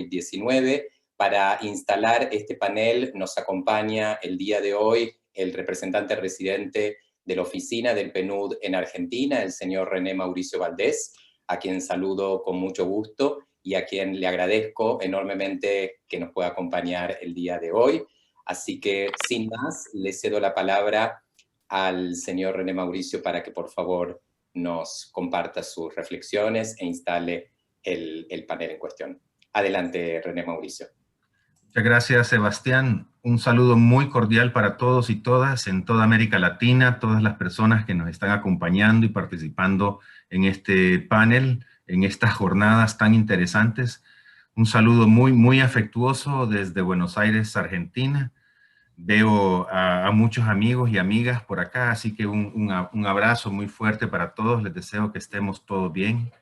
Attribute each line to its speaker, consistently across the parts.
Speaker 1: COVID-19. Para instalar este panel nos acompaña el día de hoy el representante residente de la oficina del PNUD en Argentina, el señor René Mauricio Valdés, a quien saludo con mucho gusto y a quien le agradezco enormemente que nos pueda acompañar el día de hoy. Así que, sin más, le cedo la palabra al señor René Mauricio para que, por favor, nos comparta sus reflexiones e instale el panel en cuestión. Adelante, René Mauricio.
Speaker 2: Muchas gracias, Sebastián. Un saludo muy cordial para todos y todas en toda América Latina, todas las personas que nos están acompañando y participando en este panel, en estas jornadas tan interesantes. Un saludo muy afectuoso desde Buenos Aires, Argentina. Veo a muchos amigos y amigas por acá, así que un abrazo muy fuerte para todos. Les deseo que estemos todos bien.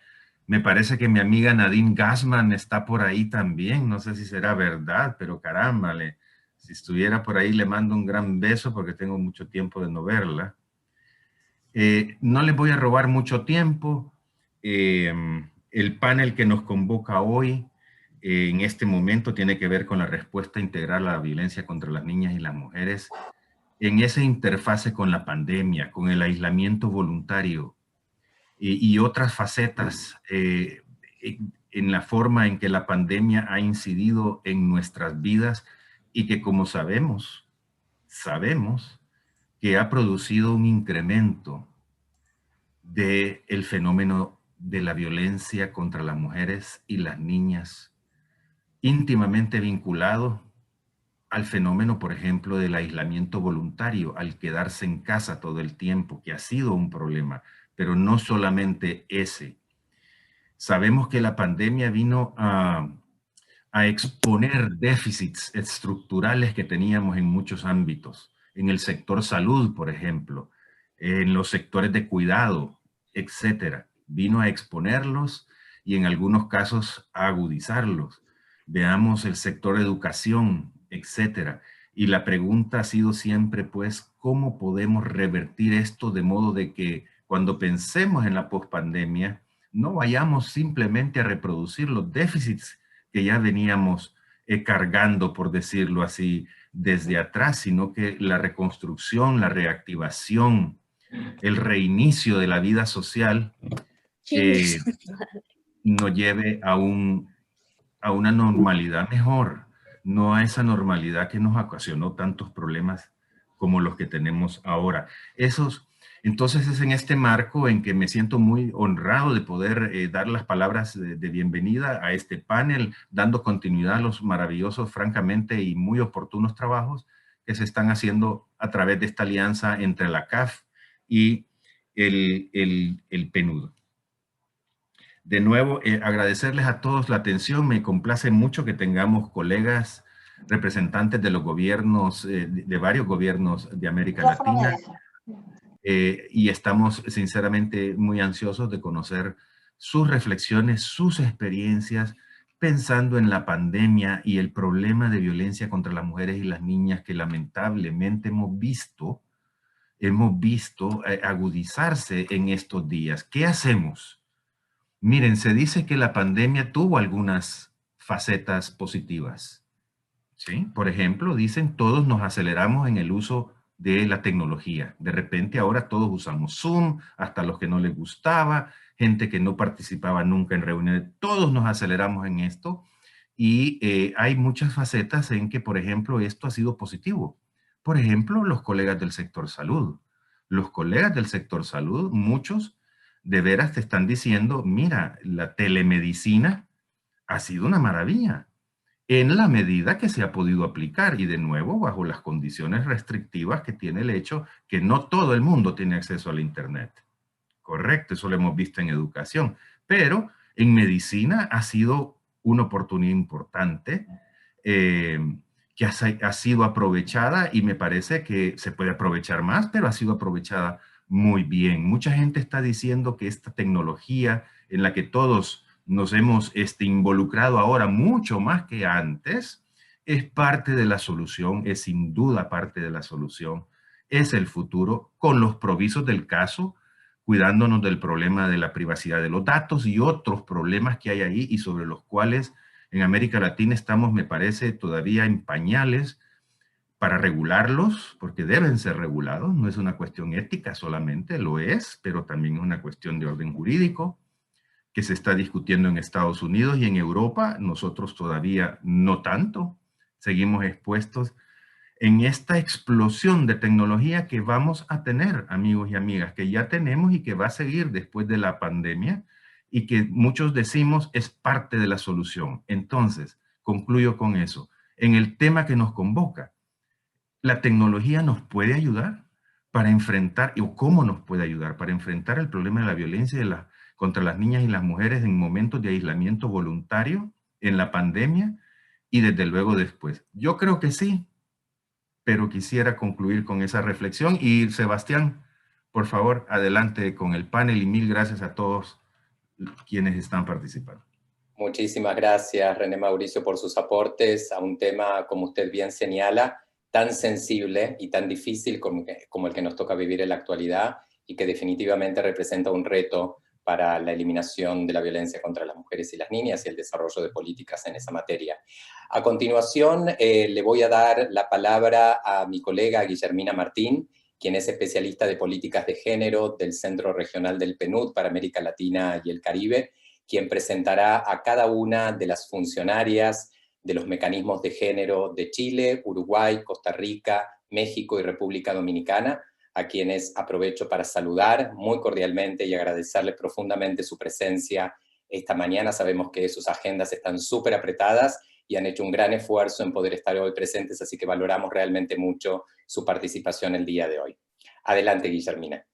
Speaker 2: Me parece que mi amiga Nadine Gassman está por ahí también. No sé si será verdad, pero caramba, si estuviera por ahí le mando un gran beso porque tengo mucho tiempo de no verla. No les voy a robar mucho tiempo. El panel que nos convoca hoy en este momento tiene que ver con la respuesta integral a la violencia contra las niñas y las mujeres en esa interfase con la pandemia, con el aislamiento voluntario, y otras facetas en la forma en que la pandemia ha incidido en nuestras vidas y que, como sabemos que ha producido un incremento del fenómeno de la violencia contra las mujeres y las niñas, íntimamente vinculado al fenómeno, por ejemplo, del aislamiento voluntario, al quedarse en casa todo el tiempo, que ha sido un problema. Pero no solamente ese. Sabemos que la pandemia vino a exponer déficits estructurales que teníamos en muchos ámbitos. En el sector salud, por ejemplo, en los sectores de cuidado, etcétera. Vino a exponerlos y en algunos casos a agudizarlos. Veamos el sector educación, etcétera. Y la pregunta ha sido siempre, pues, ¿cómo podemos revertir esto de modo de que cuando pensemos en la pospandemia, no vayamos simplemente a reproducir los déficits que ya veníamos cargando, por decirlo así, desde atrás, sino que la reconstrucción, la reactivación, el reinicio de la vida social nos lleve a una normalidad mejor, no a esa normalidad que nos ocasionó tantos problemas como los que tenemos ahora. Entonces es en este marco en que me siento muy honrado de poder dar las palabras de bienvenida a este panel, dando continuidad a los maravillosos, francamente, y muy oportunos trabajos que se están haciendo a través de esta alianza entre la CAF y el PNUD. De nuevo, agradecerles a todos la atención. Me complace mucho que tengamos colegas representantes de los gobiernos, de varios gobiernos de América Latina. Y estamos sinceramente muy ansiosos de conocer sus reflexiones, sus experiencias, pensando en la pandemia y el problema de violencia contra las mujeres y las niñas que lamentablemente hemos visto agudizarse en estos días. ¿Qué hacemos? Miren, se dice que la pandemia tuvo algunas facetas positivas, ¿sí? Por ejemplo, dicen todos nos aceleramos en el uso de la tecnología. De repente ahora todos usamos Zoom, hasta los que no les gustaba, gente que no participaba nunca en reuniones, todos nos aceleramos en esto y hay muchas facetas en que, por ejemplo, esto ha sido positivo. Por ejemplo, los colegas del sector salud. Los colegas del sector salud, muchos de veras te están diciendo, mira, la telemedicina ha sido una maravilla en la medida que se ha podido aplicar y de nuevo bajo las condiciones restrictivas que tiene el hecho que no todo el mundo tiene acceso al internet. Correcto, eso lo hemos visto en educación, pero en medicina ha sido una oportunidad importante que ha sido aprovechada y me parece que se puede aprovechar más, pero ha sido aprovechada muy bien. Mucha gente está diciendo que esta tecnología en la que todos nos hemos involucrado ahora mucho más que antes, es parte de la solución, es sin duda parte de la solución, es el futuro con los provisos del caso, cuidándonos del problema de la privacidad de los datos y otros problemas que hay ahí y sobre los cuales En América Latina estamos, me parece, todavía en pañales para regularlos, porque deben ser regulados. No es una cuestión ética solamente, lo es, pero también es una cuestión de orden jurídico que se está discutiendo en Estados Unidos y en Europa. Nosotros todavía no tanto. Seguimos expuestos en esta explosión de tecnología que vamos a tener, amigos y amigas, que ya tenemos y que va a seguir después de la pandemia y que muchos decimos es parte de la solución. Entonces, concluyo con eso. En el tema que nos convoca, la tecnología nos puede ayudar para enfrentar, o cómo nos puede ayudar para enfrentar el problema de la violencia contra las niñas y las mujeres en momentos de aislamiento voluntario, en la pandemia y desde luego después. Yo creo que sí, pero quisiera concluir con esa reflexión. Y Sebastián, por favor, adelante con el panel y mil gracias a todos quienes están participando.
Speaker 1: Muchísimas gracias, René Mauricio, por sus aportes a un tema, como usted bien señala, tan sensible y tan difícil como el que nos toca vivir en la actualidad y que definitivamente representa un reto para la eliminación de la violencia contra las mujeres y las niñas y el desarrollo de políticas en esa materia. A continuación, le voy a dar la palabra a mi colega Guillermina Martín, quien es especialista de políticas de género del Centro Regional del PNUD para América Latina y el Caribe, quien presentará a cada una de las funcionarias de los mecanismos de género de Chile, Uruguay, Costa Rica, México y República Dominicana, a quienes aprovecho para saludar muy cordialmente y agradecerles profundamente su presencia esta mañana. Sabemos que sus agendas están súper apretadas y han hecho un gran esfuerzo en poder estar hoy presentes, así que valoramos realmente mucho su participación el día de hoy. Adelante, Guillermina.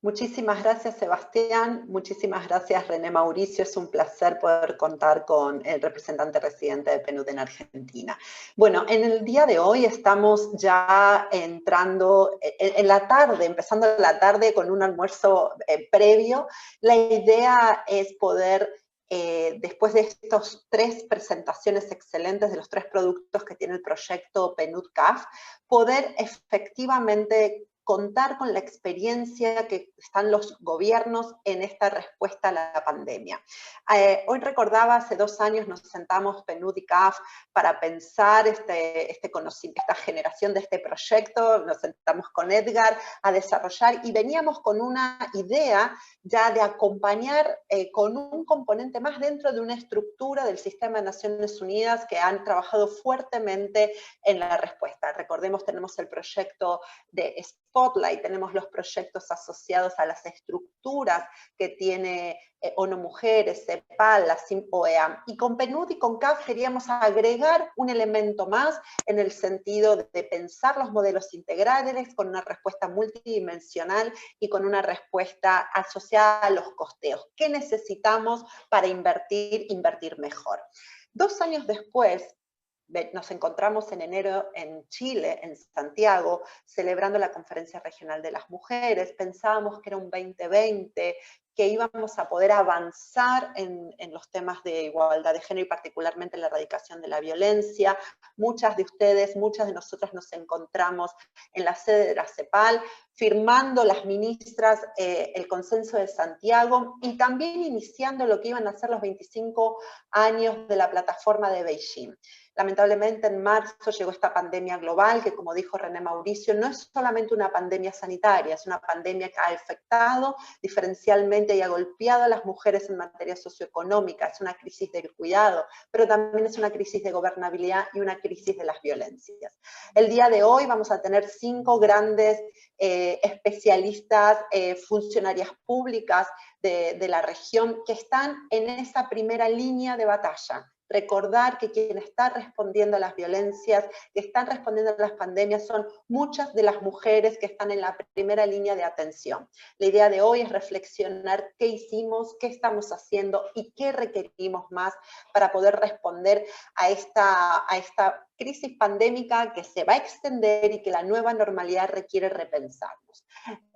Speaker 3: Muchísimas gracias, Sebastián. Muchísimas gracias, René Mauricio. Es un placer poder contar con el representante residente de PNUD en Argentina. Bueno, en el día de hoy estamos ya entrando en la tarde, empezando la tarde con un almuerzo previo. La idea es poder, después de estas 3 presentaciones excelentes de los 3 productos que tiene el proyecto PNUD-CAF, poder efectivamente contar con la experiencia que están los gobiernos en esta respuesta a la pandemia. Hoy recordaba, hace 2 años nos sentamos PNUD y CAF para pensar esta generación de este proyecto, nos sentamos con Edgar a desarrollar y veníamos con una idea ya de acompañar con un componente más dentro de una estructura del sistema de Naciones Unidas que han trabajado fuertemente en la respuesta. Recordemos, tenemos el proyecto de Spotlight, tenemos los proyectos asociados a las estructuras que tiene ONU Mujeres, CEPAL, la OEA. Y con PNUD y con CAF queríamos agregar un elemento más en el sentido de pensar los modelos integrales con una respuesta multidimensional y con una respuesta asociada a los costeos. ¿Qué necesitamos para invertir mejor? 2 años después, nos encontramos en enero en Chile, en Santiago, celebrando la Conferencia Regional de las Mujeres. Pensábamos que era un 2020, que íbamos a poder avanzar en los temas de igualdad de género y particularmente en la erradicación de la violencia. Muchas de ustedes, muchas de nosotras nos encontramos en la sede de la CEPAL, firmando las ministras el consenso de Santiago y también iniciando lo que iban a ser los 25 años de la plataforma de Beijing. Lamentablemente en marzo llegó esta pandemia global que, como dijo René Mauricio, no es solamente una pandemia sanitaria, es una pandemia que ha afectado diferencialmente y ha golpeado a las mujeres en materia socioeconómica, es una crisis del cuidado, pero también es una crisis de gobernabilidad y una crisis de las violencias. El día de hoy vamos a tener 5 grandes especialistas, funcionarias públicas de la región que están en esa primera línea de batalla. Recordar que quien está respondiendo a las violencias, que están respondiendo a las pandemias, son muchas de las mujeres que están en la primera línea de atención. La idea de hoy es reflexionar qué hicimos, qué estamos haciendo y qué requerimos más para poder responder a esta crisis pandémica que se va a extender y que la nueva normalidad requiere repensarnos.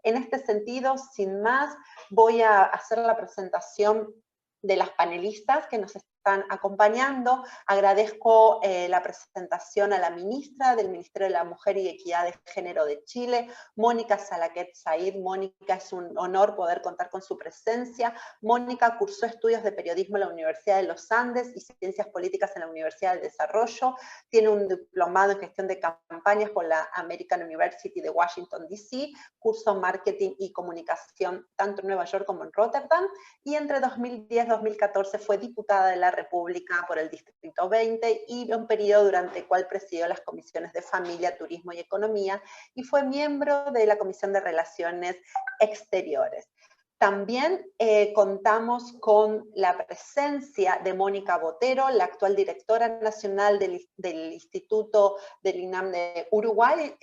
Speaker 3: En este sentido, sin más, voy a hacer la presentación de las panelistas que nos están acompañando. Agradezco la presentación a la ministra del Ministerio de la Mujer y Equidad de Género de Chile, Mónica Salaquet Said. Mónica, es un honor poder contar con su presencia. Mónica cursó estudios de periodismo en la Universidad de los Andes y ciencias políticas en la Universidad del Desarrollo. Tiene un diplomado en gestión de campañas por la American University de Washington, D.C., cursó marketing y comunicación tanto en Nueva York como en Rotterdam, y entre 2010 y 2014 fue diputada de la República por el Distrito 20 y un periodo durante el cual presidió las comisiones de Familia, Turismo y Economía, y fue miembro de la Comisión de Relaciones Exteriores. También contamos con la presencia de Mónica Botero, la actual directora nacional del Instituto del INAM de Uruguay.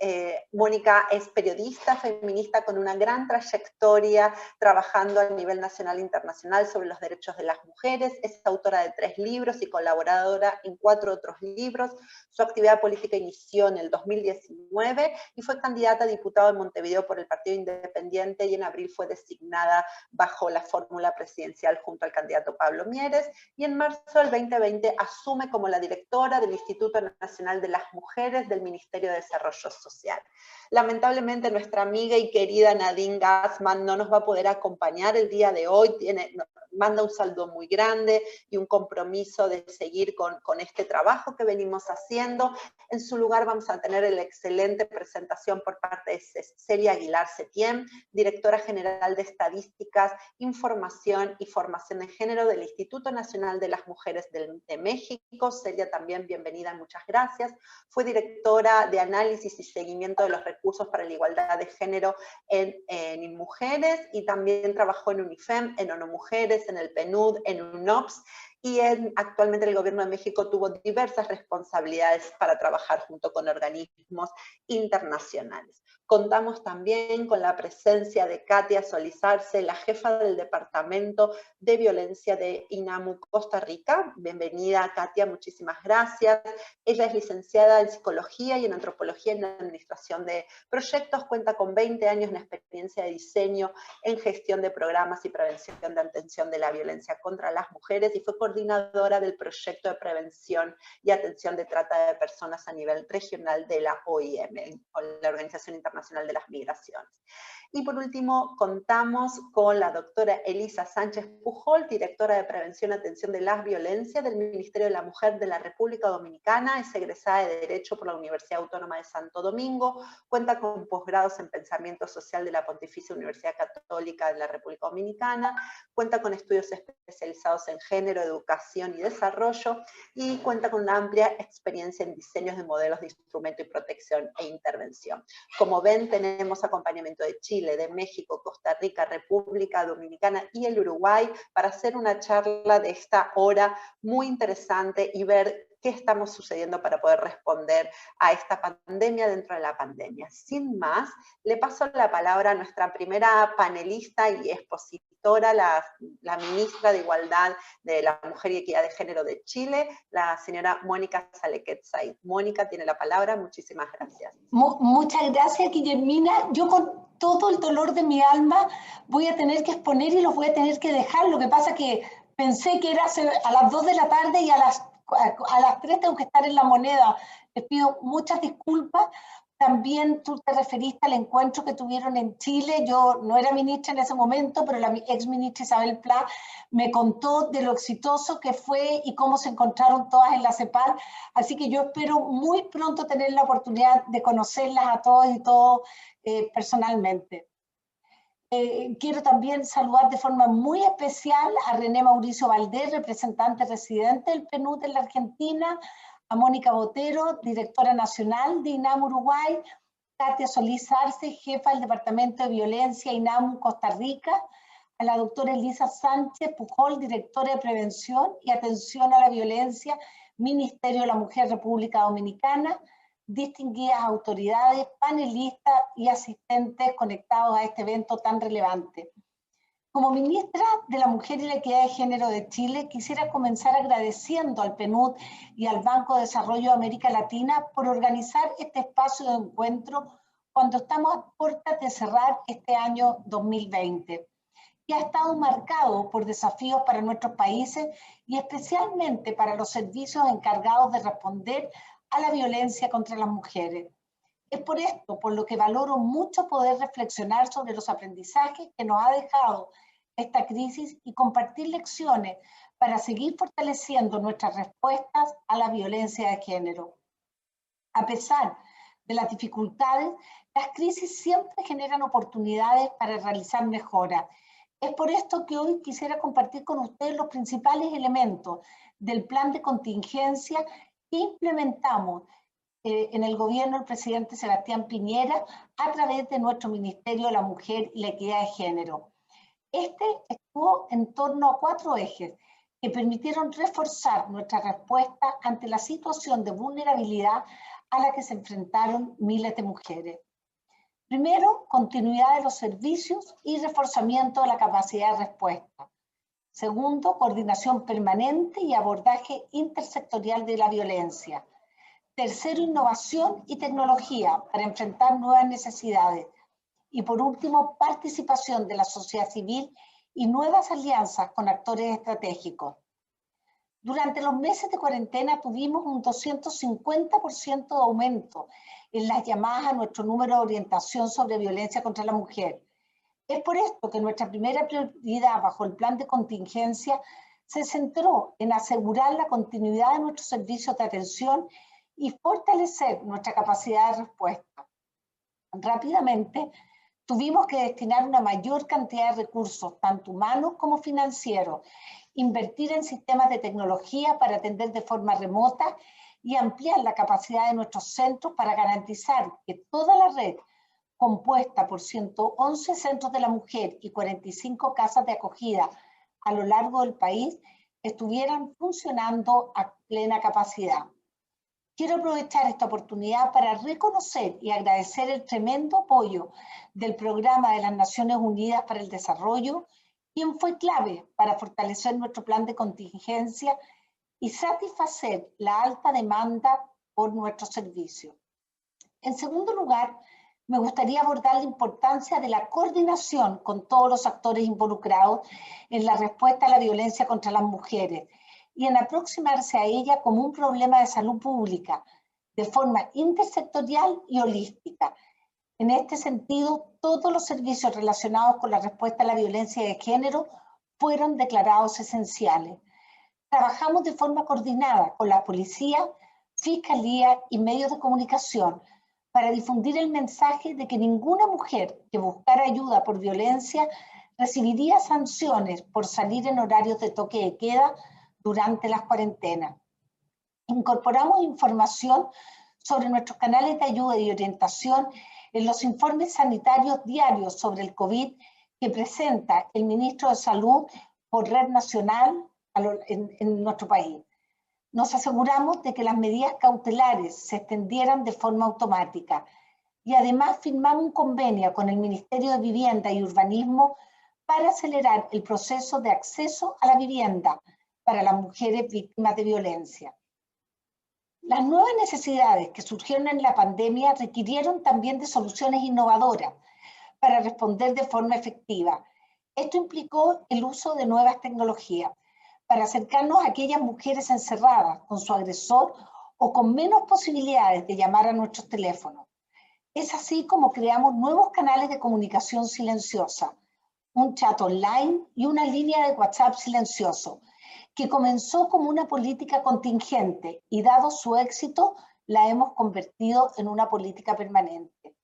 Speaker 3: Mónica es periodista feminista con una gran trayectoria trabajando a nivel nacional e internacional sobre los derechos de las mujeres. Es autora de 3 libros y colaboradora en 4 otros libros. Su actividad política inició en el 2019 y fue candidata a diputada en Montevideo por el Partido Independiente, y en abril fue designada bajo la fórmula presidencial junto al candidato Pablo Mieres, y en marzo del 2020 asume como la directora del Instituto Nacional de las Mujeres del Ministerio de Desarrollo Social. Lamentablemente nuestra amiga y querida Nadine Gassman no nos va a poder acompañar el día de hoy, manda un saludo muy grande y un compromiso de seguir con este trabajo que venimos haciendo. En su lugar vamos a tener la excelente presentación por parte de Celia Aguilar Setién, directora general de Estadísticas, Información y Formación de Género del Instituto Nacional de las Mujeres de México. Celia, también bienvenida, muchas gracias. Fue directora de Análisis y Seguimiento de los Recursos para la Igualdad de Género en Mujeres, y también trabajó en UNIFEM, en ONU Mujeres, en el PNUD, en UNOPS, y actualmente el Gobierno de México tuvo diversas responsabilidades para trabajar junto con organismos internacionales. Contamos también con la presencia de Katia Solís Arce, la jefa del Departamento de Violencia de INAMU Costa Rica. Bienvenida, Katia, muchísimas gracias. Ella es licenciada en Psicología y en Antropología y en Administración de Proyectos, cuenta con 20 años en experiencia de diseño en gestión de programas y prevención de atención de la violencia contra las mujeres, y fue coordinadora del proyecto de prevención y atención de trata de personas a nivel regional de la OIM, la Organización Internacional de las Migraciones. Y por último, contamos con la doctora Elisa Sánchez Pujol, directora de Prevención y Atención de las Violencias del Ministerio de la Mujer de la República Dominicana, es egresada de Derecho por la Universidad Autónoma de Santo Domingo, cuenta con posgrados en Pensamiento Social de la Pontificia Universidad Católica de la República Dominicana, cuenta con estudios especializados en género, educación y desarrollo, y cuenta con una amplia experiencia en diseños de modelos de instrumento y protección e intervención. Como ven, tenemos acompañamiento de Chile, de México, Costa Rica, República Dominicana y el Uruguay para hacer una charla de esta hora muy interesante y ver qué estamos sucediendo para poder responder a esta pandemia dentro de la pandemia. Sin más, le paso la palabra a nuestra primera panelista y expositora, la ministra de Igualdad de la Mujer y Equidad de Género de Chile, la señora Mónica Salaquet Said. Mónica tiene la palabra, muchísimas gracias.
Speaker 4: Muchas gracias, Guillermina. Yo con todo el dolor de mi alma voy a tener que exponer y los voy a tener que dejar. Lo que pasa es que pensé que era a las 2 de la tarde y a las 3 tengo que estar en La Moneda. Les pido muchas disculpas. También tú te referiste al encuentro que tuvieron en Chile. Yo no era ministra en ese momento, pero la ex ministra Isabel Pla me contó de lo exitoso que fue y cómo se encontraron todas en la CEPAL. Así que yo espero muy pronto tener la oportunidad de conocerlas a todos y todos personalmente. Quiero también saludar de forma muy especial a René Mauricio Valdés, representante residente del PNUD en la Argentina, a Mónica Botero, directora nacional de INAMU Uruguay, Katia Solís Arce, jefa del Departamento de Violencia INAMU Costa Rica, a la doctora Elisa Sánchez Pujol, directora de Prevención y Atención a la Violencia, Ministerio de la Mujer República Dominicana, distinguidas autoridades, panelistas y asistentes conectados a este evento tan relevante. Como ministra de la Mujer y la Equidad de Género de Chile, quisiera comenzar agradeciendo al PNUD y al Banco de Desarrollo de América Latina por organizar este espacio de encuentro cuando estamos a puertas de cerrar este año 2020. que ha estado marcado por desafíos para nuestros países y especialmente para los servicios encargados de responder a la violencia contra las mujeres. Es por esto por lo que valoro mucho poder reflexionar sobre los aprendizajes que nos ha dejado esta crisis y compartir lecciones para seguir fortaleciendo nuestras respuestas a la violencia de género. A pesar de las dificultades, las crisis siempre generan oportunidades para realizar mejoras. Es por esto que hoy quisiera compartir con ustedes los principales elementos del plan de contingencia que implementamos en el gobierno del presidente Sebastián Piñera a través de nuestro Ministerio de la Mujer y la Equidad de Género. Este estuvo en torno a 4 ejes que permitieron reforzar nuestra respuesta ante la situación de vulnerabilidad a la que se enfrentaron miles de mujeres. Primero, continuidad de los servicios y reforzamiento de la capacidad de respuesta. Segundo, coordinación permanente y abordaje intersectorial de la violencia. Tercero, innovación y tecnología para enfrentar nuevas necesidades. Y por último, participación de la sociedad civil y nuevas alianzas con actores estratégicos. Durante los meses de cuarentena tuvimos un 250% de aumento en las llamadas a nuestro número de orientación sobre violencia contra la mujer. Es por esto que nuestra primera prioridad bajo el plan de contingencia se centró en asegurar la continuidad de nuestros servicios de atención y fortalecer nuestra capacidad de respuesta. Rápidamente, tuvimos que destinar una mayor cantidad de recursos, tanto humanos como financieros, invertir en sistemas de tecnología para atender de forma remota y ampliar la capacidad de nuestros centros para garantizar que toda la red, compuesta por 111 centros de la mujer y 45 casas de acogida a lo largo del país, estuvieran funcionando a plena capacidad. Quiero aprovechar esta oportunidad para reconocer y agradecer el tremendo apoyo del Programa de las Naciones Unidas para el Desarrollo, quien fue clave para fortalecer nuestro plan de contingencia y satisfacer la alta demanda por nuestros servicios. En segundo lugar, me gustaría abordar la importancia de la coordinación con todos los actores involucrados en la respuesta a la violencia contra las mujeres y en aproximarse a ella como un problema de salud pública, de forma intersectorial y holística. En este sentido, todos los servicios relacionados con la respuesta a la violencia de género fueron declarados esenciales. Trabajamos de forma coordinada con la policía, fiscalía y medios de comunicación para difundir el mensaje de que ninguna mujer que buscara ayuda por violencia recibiría sanciones por salir en horarios de toque de queda durante las cuarentenas. Incorporamos información sobre nuestros canales de ayuda y orientación en los informes sanitarios diarios sobre el COVID que presenta el ministro de Salud por red nacional en nuestro país. Nos aseguramos de que las medidas cautelares se extendieran de forma automática y además firmamos un convenio con el Ministerio de Vivienda y Urbanismo para acelerar el proceso de acceso a la vivienda para las mujeres víctimas de violencia. Las nuevas necesidades que surgieron en la pandemia requirieron también de soluciones innovadoras para responder de forma efectiva. Esto implicó el uso de nuevas tecnologías para acercarnos a aquellas mujeres encerradas con su agresor o con menos posibilidades de llamar a nuestros teléfonos. Es así como creamos nuevos canales de comunicación silenciosa, un chat online y una línea de WhatsApp silencioso, que comenzó como una política contingente y dado su éxito, la hemos convertido en una política permanente.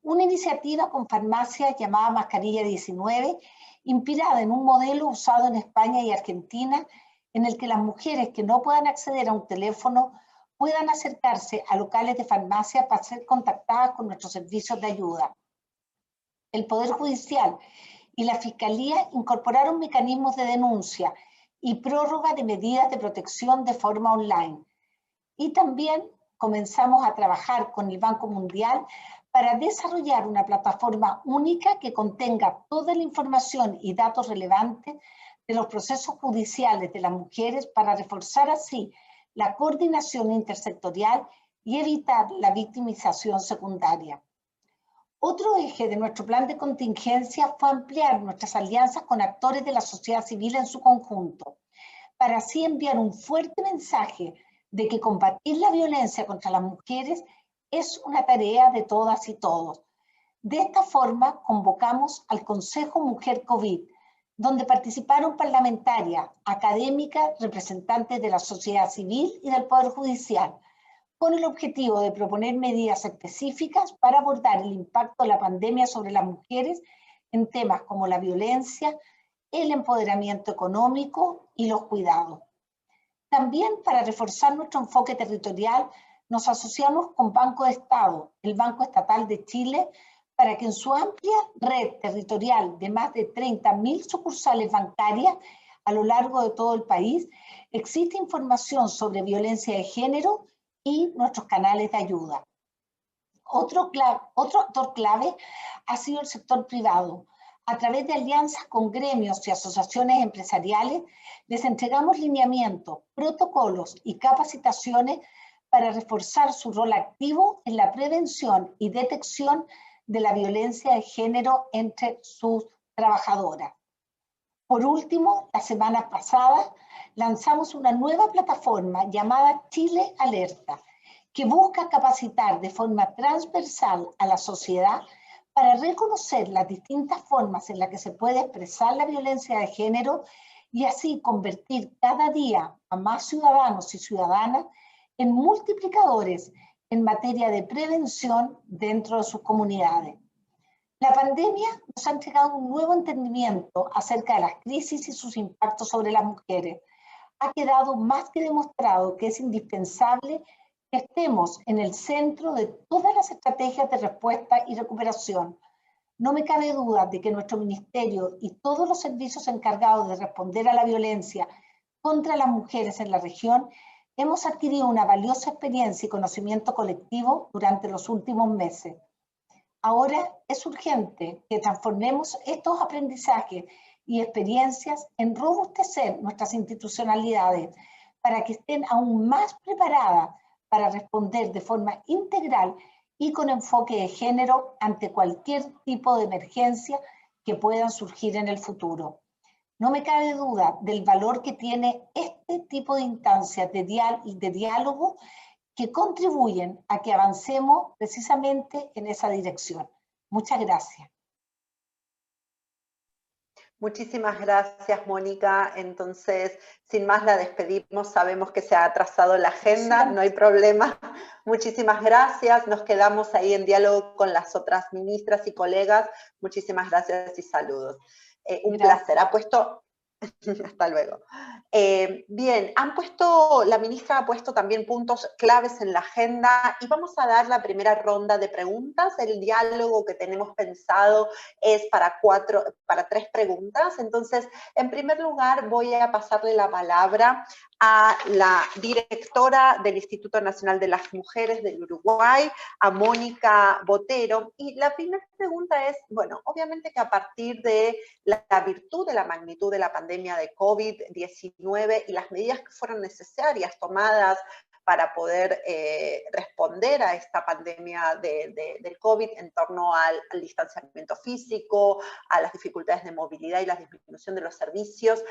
Speaker 4: Una iniciativa con farmacias llamada Mascarilla 19, inspirada en un modelo usado en España y Argentina, en el que las mujeres que no puedan acceder a un teléfono puedan acercarse a locales de farmacia para ser contactadas con nuestros servicios de ayuda. El Poder Judicial y la Fiscalía incorporaron mecanismos de denuncia y prórroga de medidas de protección de forma online. Y también comenzamos a trabajar con el Banco Mundial para desarrollar una plataforma única que contenga toda la información y datos relevantes de los procesos judiciales de las mujeres para reforzar así la coordinación intersectorial y evitar la victimización secundaria. Otro eje de nuestro plan de contingencia fue ampliar nuestras alianzas con actores de la sociedad civil en su conjunto, para así enviar un fuerte mensaje de que combatir la violencia contra las mujeres es una tarea de todas y todos. De esta forma, convocamos al Consejo Mujer COVID, donde participaron parlamentarias, académicas, representantes de la sociedad civil y del Poder Judicial, con el objetivo de proponer medidas específicas para abordar el impacto de la pandemia sobre las mujeres en temas como la violencia, el empoderamiento económico y los cuidados. También, para reforzar nuestro enfoque territorial, nos asociamos con Banco de Estado, el Banco Estatal de Chile, para que en su amplia red territorial de más de 30.000 sucursales bancarias a lo largo de todo el país, existe información sobre violencia de género y nuestros canales de ayuda. Otro actor clave ha sido el sector privado. A través de alianzas con gremios y asociaciones empresariales, les entregamos lineamientos, protocolos y capacitaciones para reforzar su rol activo en la prevención y detección de la violencia de género entre sus trabajadoras. Por último, la semana pasada lanzamos una nueva plataforma llamada Chile Alerta, que busca capacitar de forma transversal a la sociedad para reconocer las distintas formas en las que se puede expresar la violencia de género y así convertir cada día a más ciudadanos y ciudadanas en multiplicadores en materia de prevención dentro de sus comunidades. La pandemia nos ha entregado un nuevo entendimiento acerca de las crisis y sus impactos sobre las mujeres. Ha quedado más que demostrado que es indispensable que estemos en el centro de todas las estrategias de respuesta y recuperación. No me cabe duda de que nuestro ministerio y todos los servicios encargados de responder a la violencia contra las mujeres en la región hemos adquirido una valiosa experiencia y conocimiento colectivo durante los últimos meses. Ahora es urgente que transformemos estos aprendizajes y experiencias en robustecer nuestras institucionalidades para que estén aún más preparadas para responder de forma integral y con enfoque de género ante cualquier tipo de emergencia que puedan surgir en el futuro. No me cabe duda del valor que tiene este tipo de instancias de diálogo que contribuyen a que avancemos precisamente en esa dirección. Muchas gracias.
Speaker 3: Muchísimas gracias, Mónica. Entonces, sin más la despedimos. Sabemos que se ha atrasado la agenda, no hay problema. Muchísimas gracias. Nos quedamos ahí en diálogo con las otras ministras y colegas. Muchísimas gracias y saludos. Un placer. Ha puesto... Hasta luego. Bien, la ministra ha puesto también puntos claves en la agenda y vamos a dar la primera ronda de preguntas. El diálogo que tenemos pensado es para 3 preguntas. Entonces, en primer lugar, voy a pasarle la palabra a la directora del Instituto Nacional de las Mujeres del Uruguay, a Mónica Botero. Y la primera pregunta es, bueno, obviamente que a partir de la virtud de la magnitud de la pandemia de COVID-19 y las medidas que fueron necesarias tomadas para poder responder a esta pandemia del COVID en torno al distanciamiento físico, a las dificultades de movilidad y la disminución de los servicios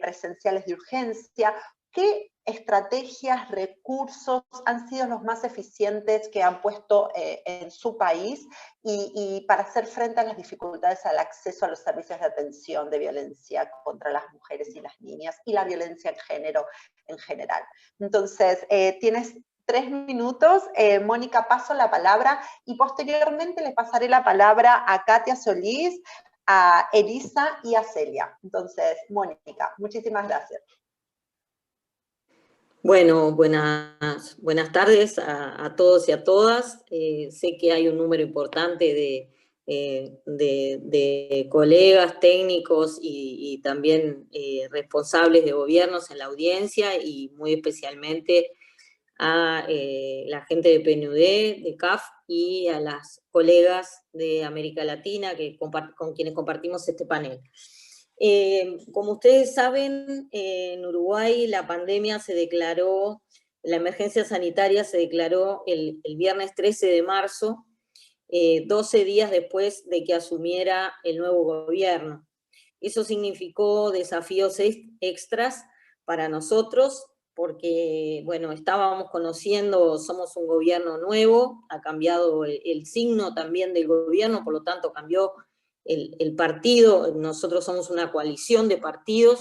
Speaker 3: presenciales de urgencia. ¿Qué estrategias, recursos han sido los más eficientes que han puesto en su país y para hacer frente a las dificultades al acceso a los servicios de atención de violencia contra las mujeres y las niñas y la violencia en género en general? Entonces, tienes 3 minutos. Mónica, paso la palabra y posteriormente le pasaré la palabra a Katia Solís, a Elisa y a Celia. Entonces, Mónica, muchísimas gracias.
Speaker 5: Bueno, buenas tardes a todos y a todas. Sé que hay un número importante de colegas técnicos y también responsables de gobiernos en la audiencia y muy especialmente a la gente de PNUD, de CAF y a las colegas de América Latina con quienes compartimos este panel. Como ustedes saben, en Uruguay la pandemia la emergencia sanitaria se declaró el viernes 13 de marzo 12 días después de que asumiera el nuevo gobierno. Eso significó desafíos extras para nosotros, porque, bueno, estábamos conociendo, somos un gobierno nuevo, ha cambiado el signo también del gobierno, por lo tanto cambió el partido, nosotros somos una coalición de partidos,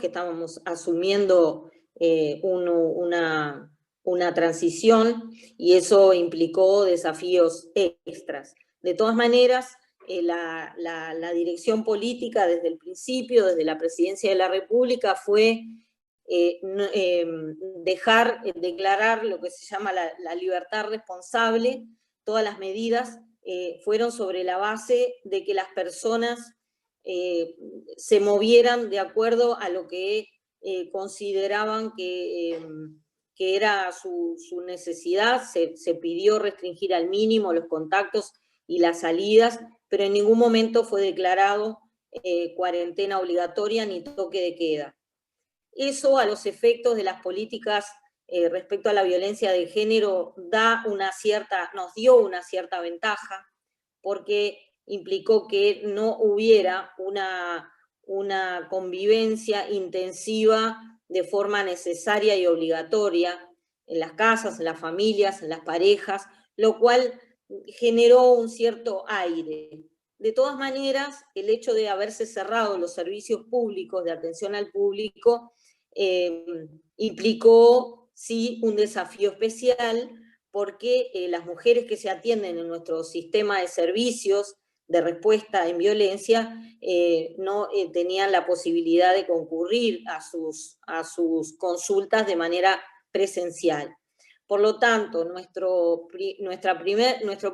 Speaker 5: que estábamos asumiendo una transición, y eso implicó desafíos extras. De todas maneras, la dirección política desde el principio, desde la Presidencia de la República, fue declarar lo que se llama la libertad responsable. Todas las medidas fueron sobre la base de que las personas se movieran de acuerdo a lo que consideraban que era su necesidad. Se pidió restringir al mínimo los contactos y las salidas, pero en ningún momento fue declarado cuarentena obligatoria ni toque de queda. Eso, a los efectos de las políticas respecto a la violencia de género, nos dio una cierta ventaja, porque implicó que no hubiera una convivencia intensiva de forma necesaria y obligatoria en las casas, en las familias, en las parejas, lo cual generó un cierto aire. De todas maneras, el hecho de haberse cerrado los servicios públicos de atención al público implicó, sí, un desafío especial, porque las mujeres que se atienden en nuestro sistema de servicios de respuesta en violencia no tenían la posibilidad de concurrir a sus consultas de manera presencial. Por lo tanto, nuestro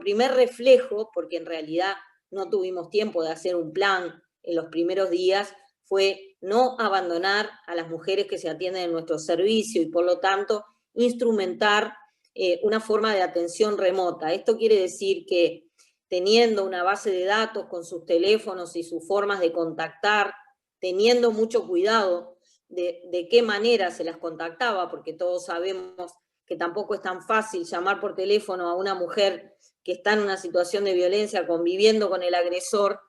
Speaker 5: primer reflejo, porque en realidad no tuvimos tiempo de hacer un plan en los primeros días, fue no abandonar a las mujeres que se atienden en nuestro servicio y, por lo tanto, instrumentar una forma de atención remota. Esto quiere decir que, teniendo una base de datos con sus teléfonos y sus formas de contactar, teniendo mucho cuidado de qué manera se las contactaba, porque todos sabemos que tampoco es tan fácil llamar por teléfono a una mujer que está en una situación de violencia conviviendo con el agresor,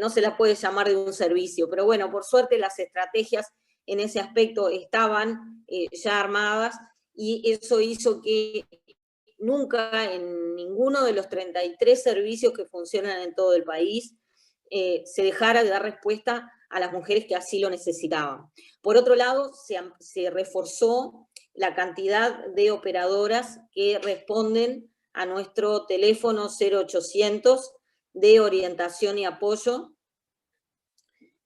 Speaker 5: no se la puede llamar de un servicio. Pero bueno, por suerte las estrategias en ese aspecto estaban ya armadas, y eso hizo que nunca en ninguno de los 33 servicios que funcionan en todo el país se dejara de dar respuesta a las mujeres que así lo necesitaban. Por otro lado, se reforzó la cantidad de operadoras que responden a nuestro teléfono 0800 de orientación y apoyo.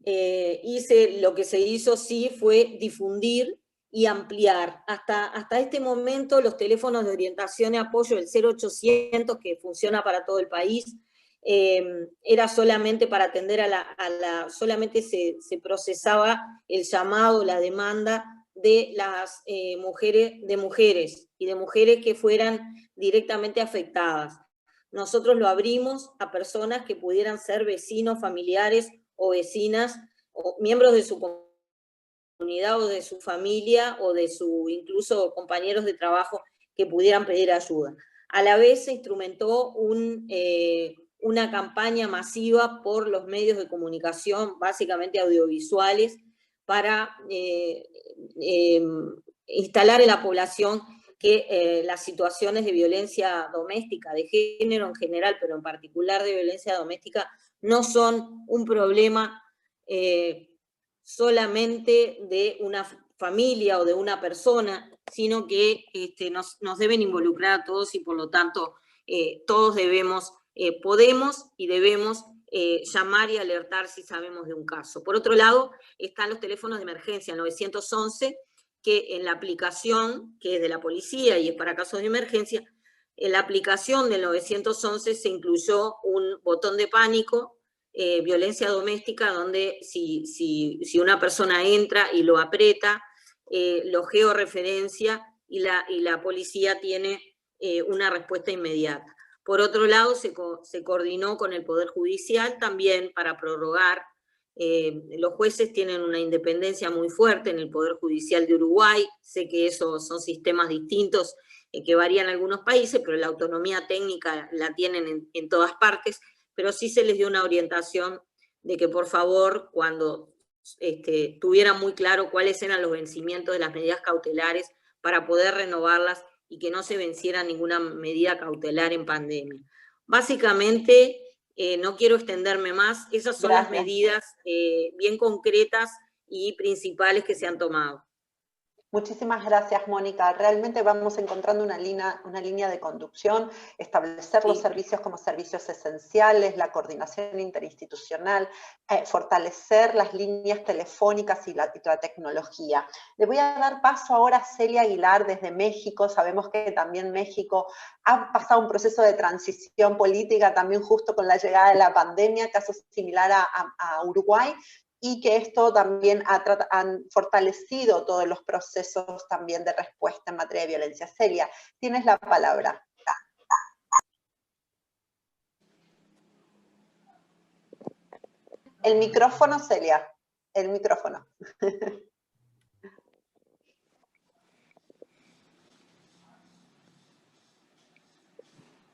Speaker 5: Lo que se hizo, sí, fue difundir y ampliar. Hasta este momento, los teléfonos de orientación y apoyo, el 0800, que funciona para todo el país, era solamente para atender solamente se procesaba el llamado, la demanda de las mujeres y de mujeres que fueran directamente afectadas. Nosotros lo abrimos a personas que pudieran ser vecinos, familiares o vecinas, o miembros de su comunidad o de su familia, o de incluso compañeros de trabajo que pudieran pedir ayuda. A la vez se instrumentó una campaña masiva por los medios de comunicación, básicamente audiovisuales, para instalar en la población que las situaciones de violencia doméstica, de género en general, pero en particular de violencia doméstica, no son un problema solamente de una familia o de una persona, sino que nos deben involucrar a todos, y por lo tanto todos podemos y debemos llamar y alertar si sabemos de un caso. Por otro lado, están los teléfonos de emergencia 911, que en la aplicación, que es de la policía y es para casos de emergencia, en la aplicación del 911 se incluyó un botón de pánico, violencia doméstica, donde si una persona entra y lo aprieta, lo georreferencia y la policía tiene una respuesta inmediata. Por otro lado, se coordinó con el Poder Judicial también para prorrogar. Los jueces tienen una independencia muy fuerte en el Poder Judicial de Uruguay. Sé que esos son sistemas distintos que varía en algunos países, pero la autonomía técnica la tienen en todas partes, pero sí se les dio una orientación de que por favor, cuando tuvieran muy claro cuáles eran los vencimientos de las medidas cautelares para poder renovarlas y que no se venciera ninguna medida cautelar en pandemia. Básicamente, no quiero extenderme más, esas son las medidas bien concretas y principales que se han tomado.
Speaker 3: Muchísimas gracias, Mónica. Realmente vamos encontrando una línea de conducción, establecer los servicios como servicios esenciales, la coordinación interinstitucional, fortalecer las líneas telefónicas y la tecnología. Le voy a dar paso ahora a Celia Aguilar desde México. Sabemos que también México ha pasado un proceso de transición política también justo con la llegada de la pandemia, caso similar a Uruguay, y que esto también han fortalecido todos los procesos también de respuesta en materia de violencia. Celia, tienes la palabra. El micrófono, Celia, el micrófono.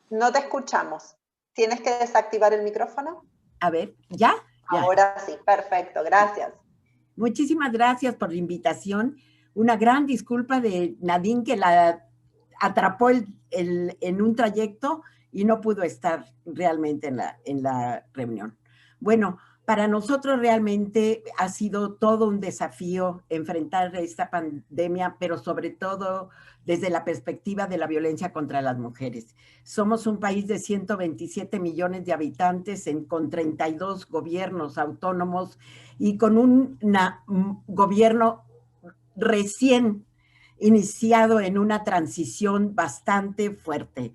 Speaker 3: No te escuchamos. ¿Tienes que desactivar el micrófono?
Speaker 6: A ver, ¿ya?
Speaker 3: Ahora sí, perfecto, gracias.
Speaker 6: Muchísimas gracias por la invitación. Una gran disculpa de Nadine, que la atrapó en un trayecto y no pudo estar realmente en la reunión. Bueno, para nosotros realmente ha sido todo un desafío enfrentar esta pandemia, pero sobre todo desde la perspectiva de la violencia contra las mujeres. Somos un país de 127 millones de habitantes con 32 gobiernos autónomos y con un gobierno recién iniciado en una transición bastante fuerte.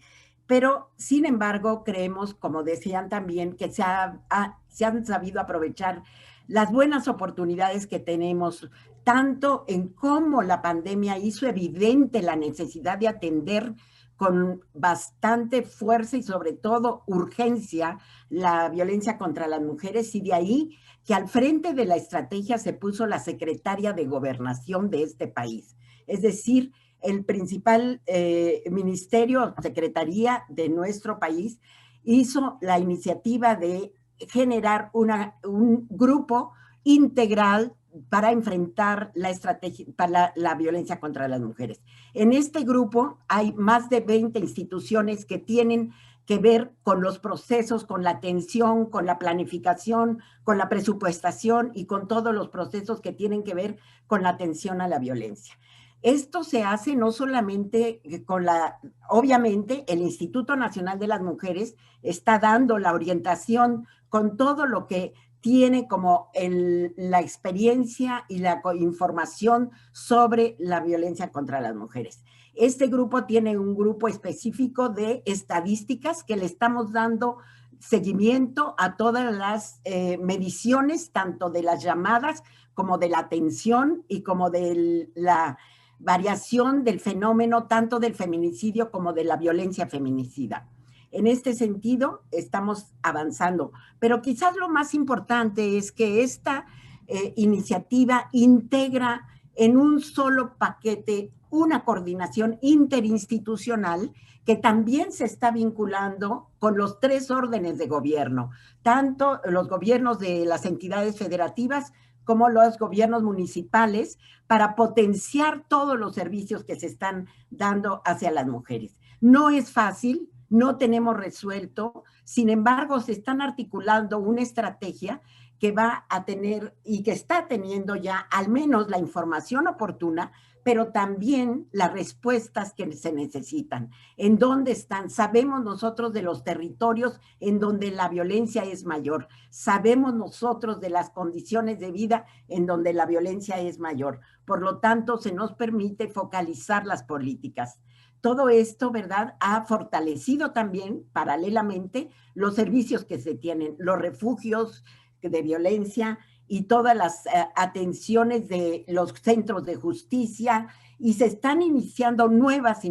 Speaker 6: Pero, sin embargo, creemos, como decían también, que se han sabido aprovechar las buenas oportunidades que tenemos, tanto en cómo la pandemia hizo evidente la necesidad de atender con bastante fuerza y sobre todo urgencia la violencia contra las mujeres, y de ahí que al frente de la estrategia se puso la secretaria de Gobernación de este país. Es decir, el principal ministerio, secretaría de nuestro país, hizo la iniciativa de generar un grupo integral para enfrentar la estrategia para la violencia contra las mujeres. En este grupo hay más de 20 instituciones que tienen que ver con los procesos, con la atención, con la planificación, con la presupuestación y con todos los procesos que tienen que ver con la atención a la violencia. Esto se hace no solamente obviamente el Instituto Nacional de las Mujeres está dando la orientación con todo lo que tiene como la experiencia y la información sobre la violencia contra las mujeres. Este grupo tiene un grupo específico de estadísticas que le estamos dando seguimiento a todas las mediciones, tanto de las llamadas como de la atención y como de la variación del fenómeno tanto del feminicidio como de la violencia feminicida. En este sentido, estamos avanzando, pero quizás lo más importante es que esta iniciativa integra en un solo paquete una coordinación interinstitucional que también se está vinculando con los 3 órdenes de gobierno, tanto los gobiernos de las entidades federativas como los gobiernos municipales, para potenciar todos los servicios que se están dando hacia las mujeres. No es fácil, no tenemos resuelto, sin embargo, se están articulando una estrategia que va a tener y que está teniendo ya al menos la información oportuna, pero también las respuestas que se necesitan. ¿En dónde están? Sabemos nosotros de los territorios en donde la violencia es mayor. Sabemos nosotros de las condiciones de vida en donde la violencia es mayor. Por lo tanto, se nos permite focalizar las políticas. Todo esto, ¿verdad?, ha fortalecido también, paralelamente, los servicios que se tienen, los refugios de violencia y todas las atenciones de los centros de justicia, y se están iniciando nuevas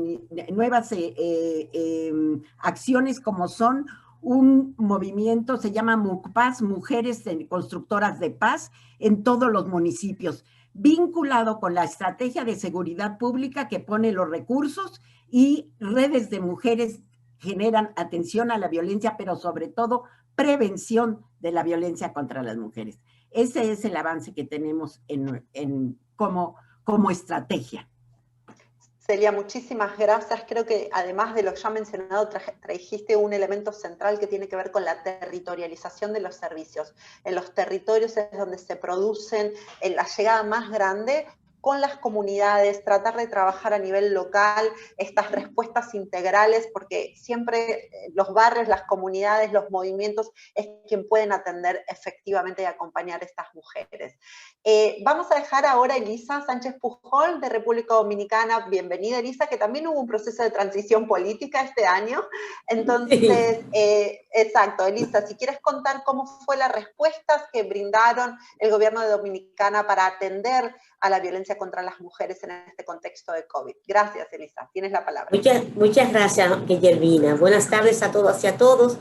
Speaker 6: acciones, como son un movimiento, se llama MUCPAS, Mujeres Constructoras de Paz, en todos los municipios, vinculado con la estrategia de seguridad pública que pone los recursos y redes de mujeres generan atención a la violencia, pero sobre todo prevención de la violencia contra las mujeres. Ese es el avance que tenemos como estrategia.
Speaker 3: Celia, muchísimas gracias. Creo que además de lo ya mencionado, trajiste un elemento central que tiene que ver con la territorialización de los servicios. En los territorios es donde se producen la llegada más grande con las comunidades, tratar de trabajar a nivel local estas respuestas integrales, porque siempre los barrios, las comunidades, los movimientos es quien pueden atender efectivamente y acompañar a estas mujeres. Vamos a dejar ahora a Elisa Sánchez Pujol de República Dominicana. Bienvenida, Elisa, que también hubo un proceso de transición política este año. Entonces, exacto, Elisa, si quieres contar cómo fue las respuestas que brindaron el gobierno de Dominicana para atender a la violencia contra las mujeres en este contexto de COVID. Gracias, Elisa. Tienes la palabra.
Speaker 7: Muchas gracias, Guillermina. Buenas tardes a todas y a todos.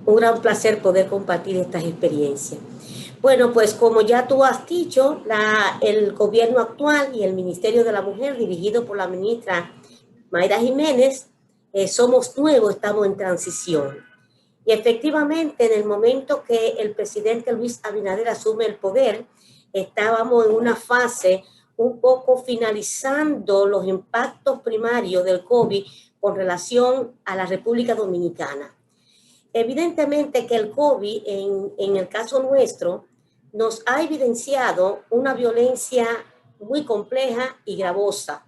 Speaker 7: Un gran placer poder compartir estas experiencias. Bueno, pues como ya tú has dicho, el gobierno actual y el Ministerio de la Mujer, dirigido por la ministra Mayra Jiménez, somos nuevos, estamos en transición. Y efectivamente, en el momento que el presidente Luis Abinader asume el poder, estábamos en una fase un poco finalizando los impactos primarios del COVID con relación a la República Dominicana. Evidentemente que el COVID, en el caso nuestro, nos ha evidenciado una violencia muy compleja y gravosa,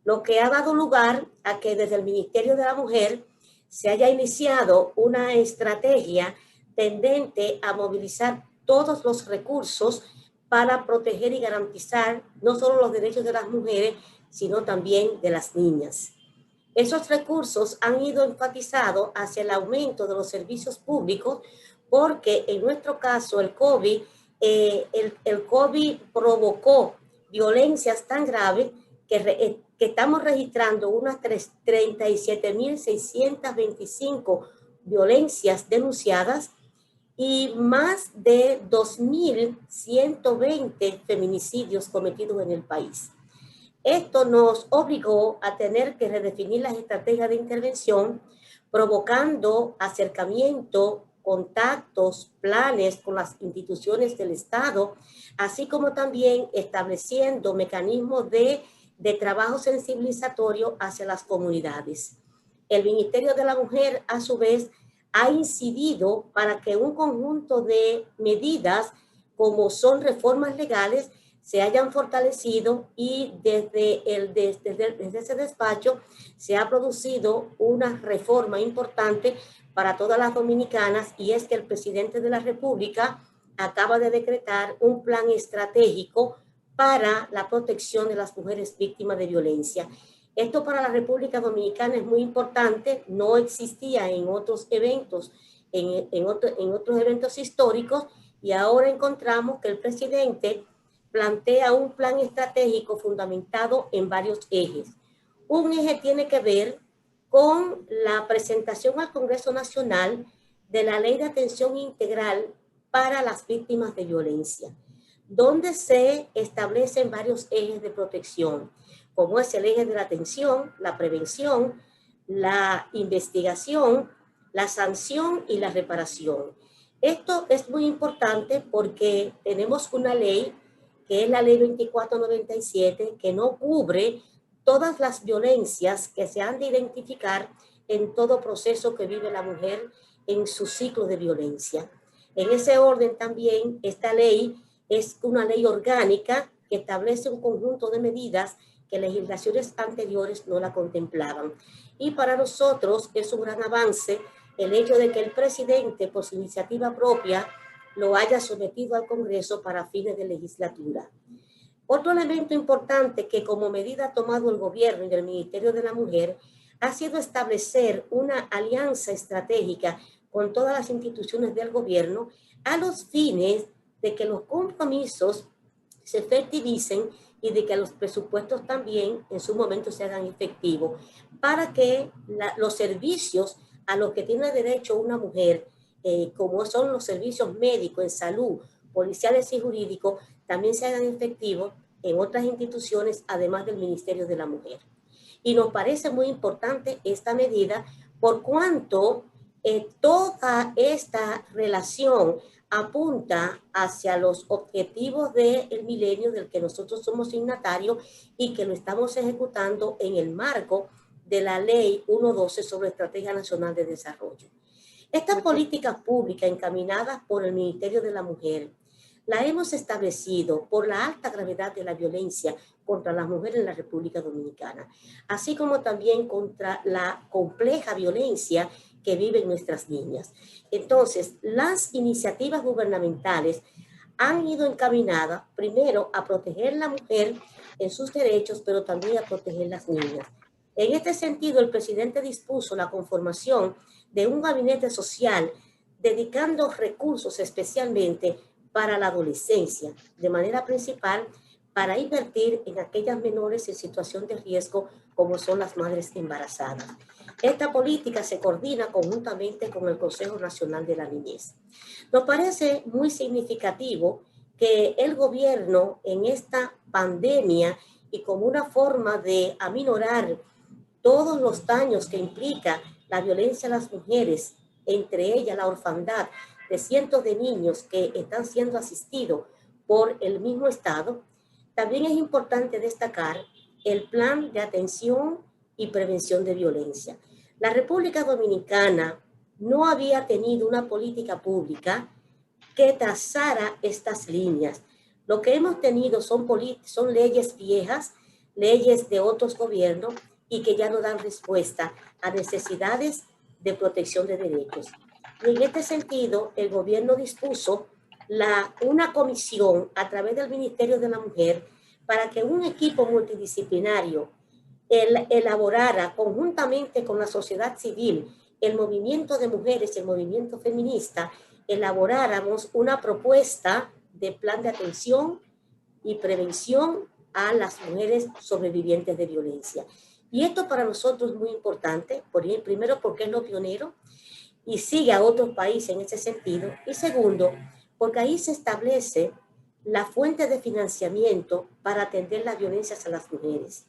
Speaker 7: lo que ha dado lugar a que desde el Ministerio de la Mujer se haya iniciado una estrategia tendente a movilizar todos los recursos para proteger y garantizar no solo los derechos de las mujeres, sino también de las niñas. Esos recursos han ido enfatizados hacia el aumento de los servicios públicos, porque en nuestro caso el COVID provocó violencias tan graves que estamos registrando unas 37.625 violencias denunciadas y más de 2.120 feminicidios cometidos en el país. Esto nos obligó a tener que redefinir las estrategias de intervención, provocando acercamiento, contactos, planes con las instituciones del Estado, así como también estableciendo mecanismos de trabajo sensibilizatorio hacia las comunidades. El Ministerio de la Mujer, a su vez, ha incidido para que un conjunto de medidas, como son reformas legales, se hayan fortalecido, y desde ese despacho se ha producido una reforma importante para todas las dominicanas, y es que el presidente de la República acaba de decretar un plan estratégico para la protección de las mujeres víctimas de violencia. Esto para la República Dominicana es muy importante, no existía en otros eventos, en otros eventos históricos, y ahora encontramos que el presidente plantea un plan estratégico fundamentado en varios ejes. Un eje tiene que ver con la presentación al Congreso Nacional de la Ley de Atención Integral para las Víctimas de Violencia, donde se establecen varios ejes de protección, como es el eje de la atención, la prevención, la investigación, la sanción y la reparación. Esto es muy importante porque tenemos una ley, que es la ley 2497, que no cubre todas las violencias que se han de identificar en todo proceso que vive la mujer en su ciclo de violencia. En ese orden también, esta ley es una ley orgánica que establece un conjunto de medidas que legislaciones anteriores no la contemplaban. Y para nosotros es un gran avance el hecho de que el presidente, por su iniciativa propia, lo haya sometido al Congreso para fines de legislatura. Otro elemento importante que como medida ha tomado el gobierno y el Ministerio de la Mujer ha sido establecer una alianza estratégica con todas las instituciones del gobierno a los fines de que los compromisos se efectivicen y de que los presupuestos también en su momento se hagan efectivos, para que los servicios a los que tiene derecho una mujer, como son los servicios médicos, en salud, policiales y jurídicos, también se hagan efectivos en otras instituciones, además del Ministerio de la Mujer. Y nos parece muy importante esta medida por cuanto toda esta relación apunta hacia los objetivos del milenio del que nosotros somos signatarios y que lo estamos ejecutando en el marco de la Ley 112 sobre Estrategia Nacional de Desarrollo. Estas políticas públicas encaminadas por el Ministerio de la Mujer la hemos establecido por la alta gravedad de la violencia contra las mujeres en la República Dominicana, así como también contra la compleja violencia que viven nuestras niñas. Entonces, las iniciativas gubernamentales han ido encaminadas primero a proteger a la mujer en sus derechos, pero también a proteger a las niñas. En este sentido, el presidente dispuso la conformación de un gabinete social dedicando recursos especialmente para la adolescencia, de manera principal para invertir en aquellas menores en situación de riesgo como son las madres embarazadas. Esta política se coordina conjuntamente con el Consejo Nacional de la Niñez. Nos parece muy significativo que el gobierno en esta pandemia y como una forma de aminorar todos los daños que implica la violencia a las mujeres, entre ellas la orfandad de cientos de niños que están siendo asistidos por el mismo Estado, también es importante destacar el plan de atención y prevención de violencia. La República Dominicana no había tenido una política pública que trazara estas líneas. Lo que hemos tenido son leyes viejas, leyes de otros gobiernos y que ya no dan respuesta a necesidades de protección de derechos. Y en este sentido, el gobierno dispuso una comisión a través del Ministerio de la Mujer para que un equipo multidisciplinario elaborara conjuntamente con la sociedad civil, el movimiento de mujeres y el movimiento feminista, elaboráramos una propuesta de plan de atención y prevención a las mujeres sobrevivientes de violencia. Y esto para nosotros es muy importante, primero porque es lo pionero y sigue a otros países en ese sentido, y segundo, porque ahí se establece la fuente de financiamiento para atender las violencias a las mujeres.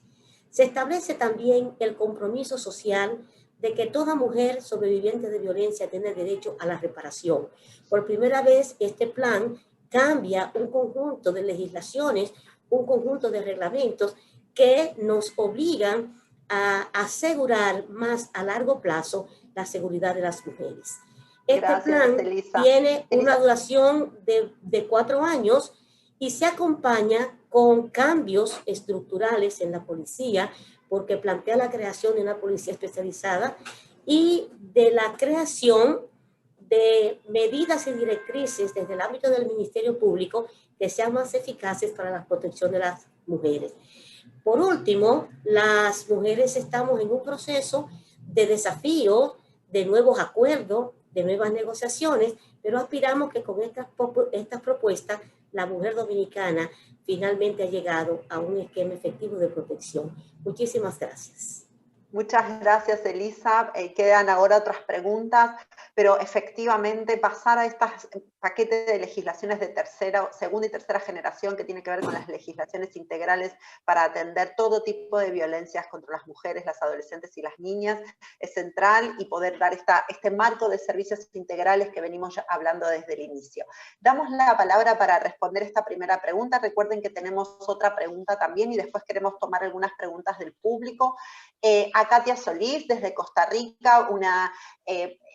Speaker 7: Se establece también el compromiso social de que toda mujer sobreviviente de violencia tiene derecho a la reparación. Por primera vez, este plan cambia un conjunto de legislaciones, un conjunto de reglamentos que nos obligan a asegurar más a largo plazo la seguridad de las mujeres. Este plan tiene una duración de 4 años y se acompaña con cambios estructurales en la policía, porque plantea la creación de una policía especializada y de la creación de medidas y directrices desde el ámbito del Ministerio Público que sean más eficaces para la protección de las mujeres. Por último, las mujeres estamos en un proceso de desafío, de nuevos acuerdos, de nuevas negociaciones, pero aspiramos que con estas propuestas la mujer dominicana finalmente ha llegado a un esquema efectivo de protección. Muchísimas gracias.
Speaker 3: Muchas gracias, Elisa. Quedan ahora otras preguntas, pero efectivamente pasar a estos paquetes de legislaciones de segunda y tercera generación que tiene que ver con las legislaciones integrales para atender todo tipo de violencias contra las mujeres, las adolescentes y las niñas es central, y poder dar este marco de servicios integrales que venimos hablando desde el inicio. Damos la palabra para responder esta primera pregunta. Recuerden que tenemos otra pregunta también y después queremos tomar algunas preguntas del público. A Katia Solís, desde Costa Rica,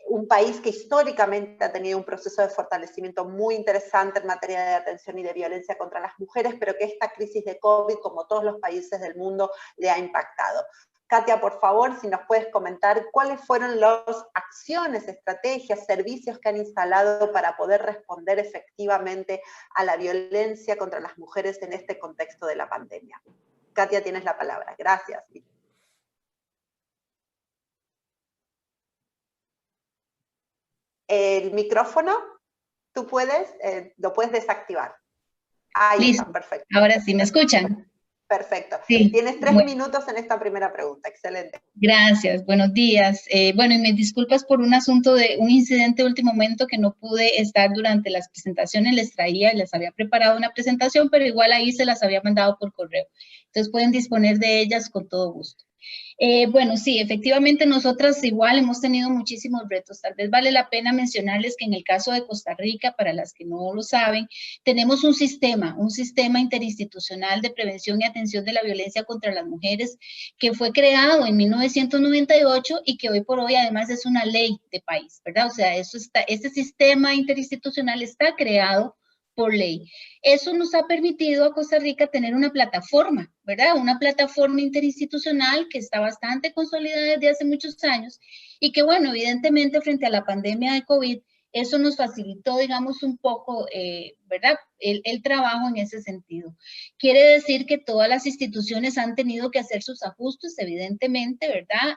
Speaker 3: un país que históricamente ha tenido un proceso de fortalecimiento muy interesante en materia de atención y de violencia contra las mujeres, pero que esta crisis de COVID, como todos los países del mundo, le ha impactado. Katia, por favor, si nos puedes comentar cuáles fueron las acciones, estrategias, servicios que han instalado para poder responder efectivamente a la violencia contra las mujeres en este contexto de la pandemia. Katia, tienes la palabra. Gracias. El micrófono, tú lo puedes desactivar. Ahí
Speaker 8: Listo.
Speaker 3: está, perfecto.
Speaker 8: Ahora sí, ¿me escuchan?
Speaker 3: Perfecto.
Speaker 8: Sí.
Speaker 3: Tienes 3 minutos en esta primera pregunta. Excelente.
Speaker 8: Gracias, buenos días. Bueno, y me disculpas por un asunto de un incidente de último momento que no pude estar durante las presentaciones. Les había preparado una presentación, pero igual ahí se las había mandado por correo. Entonces pueden disponer de ellas con todo gusto. Bueno, sí, efectivamente nosotras igual hemos tenido muchísimos retos. Tal vez vale la pena mencionarles que en el caso de Costa Rica, para las que no lo saben, tenemos un sistema interinstitucional de prevención y atención de la violencia contra las mujeres que fue creado en 1998 y que hoy por hoy además es una ley de país, ¿verdad? O sea, este sistema interinstitucional está creado por ley. Eso nos ha permitido a Costa Rica tener una plataforma, ¿verdad? Una plataforma interinstitucional que está bastante consolidada desde hace muchos años y que, bueno, evidentemente frente a la pandemia de COVID, eso nos facilitó, digamos, un poco, ¿verdad? El trabajo en ese sentido. Quiere decir que todas las instituciones han tenido que hacer sus ajustes, evidentemente, ¿verdad?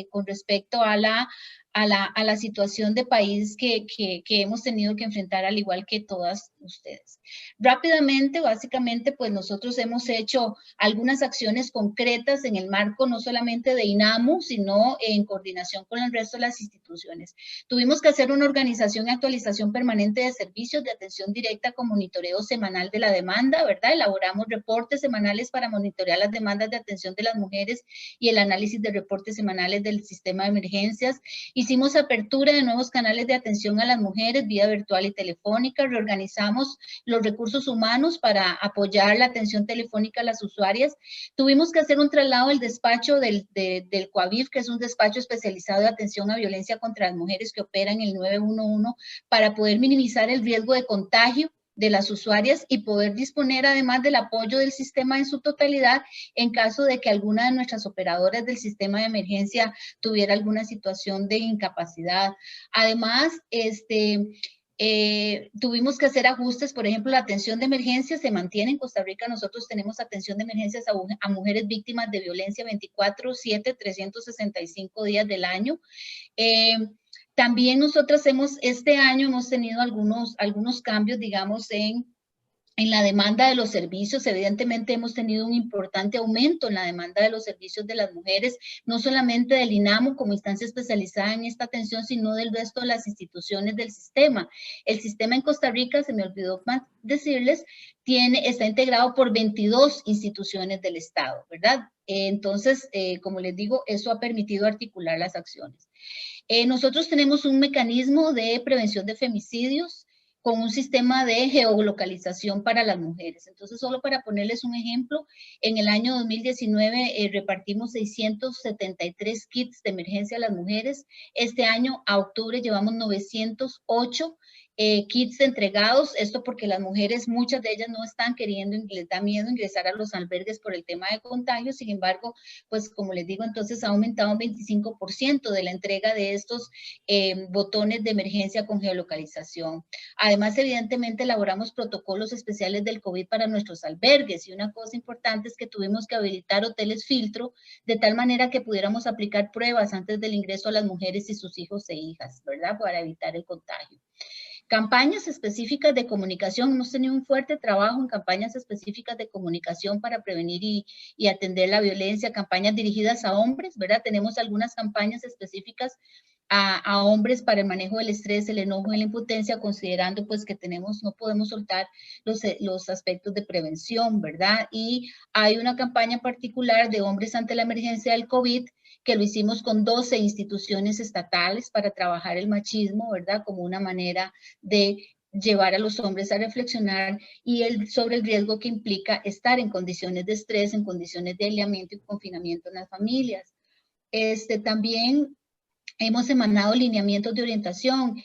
Speaker 8: Con respecto a la situación de país que hemos tenido que enfrentar, al igual que todas ustedes. Rápidamente, básicamente, pues nosotros hemos hecho algunas acciones concretas en el marco no solamente de INAMU, sino en coordinación con el resto de las instituciones. Tuvimos que hacer una organización y actualización permanente de servicios de atención directa con monitoreo semanal de la demanda, ¿verdad? Elaboramos reportes semanales para monitorear las demandas de atención de las mujeres y el análisis de reportes semanales del sistema de emergencias. Hicimos apertura de nuevos canales de atención a las mujeres vía virtual y telefónica, reorganizamos los recursos humanos para apoyar la atención telefónica a las usuarias. Tuvimos que hacer un traslado del despacho del COAVIF, que es un despacho especializado de atención a violencia contra las mujeres que opera en el 911, para poder minimizar el riesgo de contagio de las usuarias y poder disponer además del apoyo del sistema en su totalidad en caso de que alguna de nuestras operadoras del sistema de emergencia tuviera alguna situación de incapacidad. Además, tuvimos que hacer ajustes, por ejemplo, la atención de emergencia se mantiene en Costa Rica. Nosotros tenemos atención de emergencias a mujeres víctimas de violencia 24/7, 365 días del año. También nosotros este año hemos tenido algunos cambios, digamos, en la demanda de los servicios. Evidentemente hemos tenido un importante aumento en la demanda de los servicios de las mujeres, no solamente del INAMU como instancia especializada en esta atención, sino del resto de las instituciones del sistema. El sistema en Costa Rica, se me olvidó más decirles, está integrado por 22 instituciones del Estado, ¿verdad? Entonces, como les digo, eso ha permitido articular las acciones. Nosotros tenemos un mecanismo de prevención de femicidios con un sistema de geolocalización para las mujeres. Entonces, solo para ponerles un ejemplo, en el año 2019 repartimos 673 kits de emergencia a las mujeres. Este año, a octubre, llevamos 908 kits entregados, esto porque las mujeres, muchas de ellas no están queriendo, les da miedo ingresar a los albergues por el tema de contagio. Sin embargo, pues como les digo, entonces ha aumentado un 25% de la entrega de estos botones de emergencia con geolocalización. Además, evidentemente, elaboramos protocolos especiales del COVID para nuestros albergues, y una cosa importante es que tuvimos que habilitar hoteles filtro de tal manera que pudiéramos aplicar pruebas antes del ingreso a las mujeres y sus hijos e hijas, ¿verdad? Para evitar el contagio. Campañas específicas de comunicación. Hemos tenido un fuerte trabajo en campañas específicas de comunicación para prevenir y atender la violencia, campañas dirigidas a hombres, ¿verdad? Tenemos algunas campañas específicas a hombres para el manejo del estrés, el enojo y la impotencia, considerando pues que no podemos soltar los aspectos de prevención, ¿verdad? Y hay una campaña particular de hombres ante la emergencia del COVID, que lo hicimos con 12 instituciones estatales para trabajar el machismo, ¿verdad? Como una manera de llevar a los hombres a reflexionar sobre el riesgo que implica estar en condiciones de estrés, en condiciones de aislamiento y confinamiento en las familias. También hemos emanado lineamientos de orientación.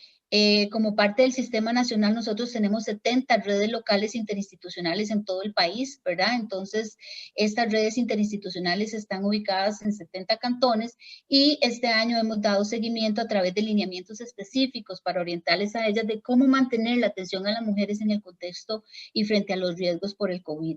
Speaker 8: Como parte del Sistema Nacional, nosotros tenemos 70 redes locales interinstitucionales en todo el país, ¿verdad? Entonces, estas redes interinstitucionales están ubicadas en 70 cantones y este año hemos dado seguimiento a través de lineamientos específicos para orientarles a ellas de cómo mantener la atención a las mujeres en el contexto y frente a los riesgos por el COVID.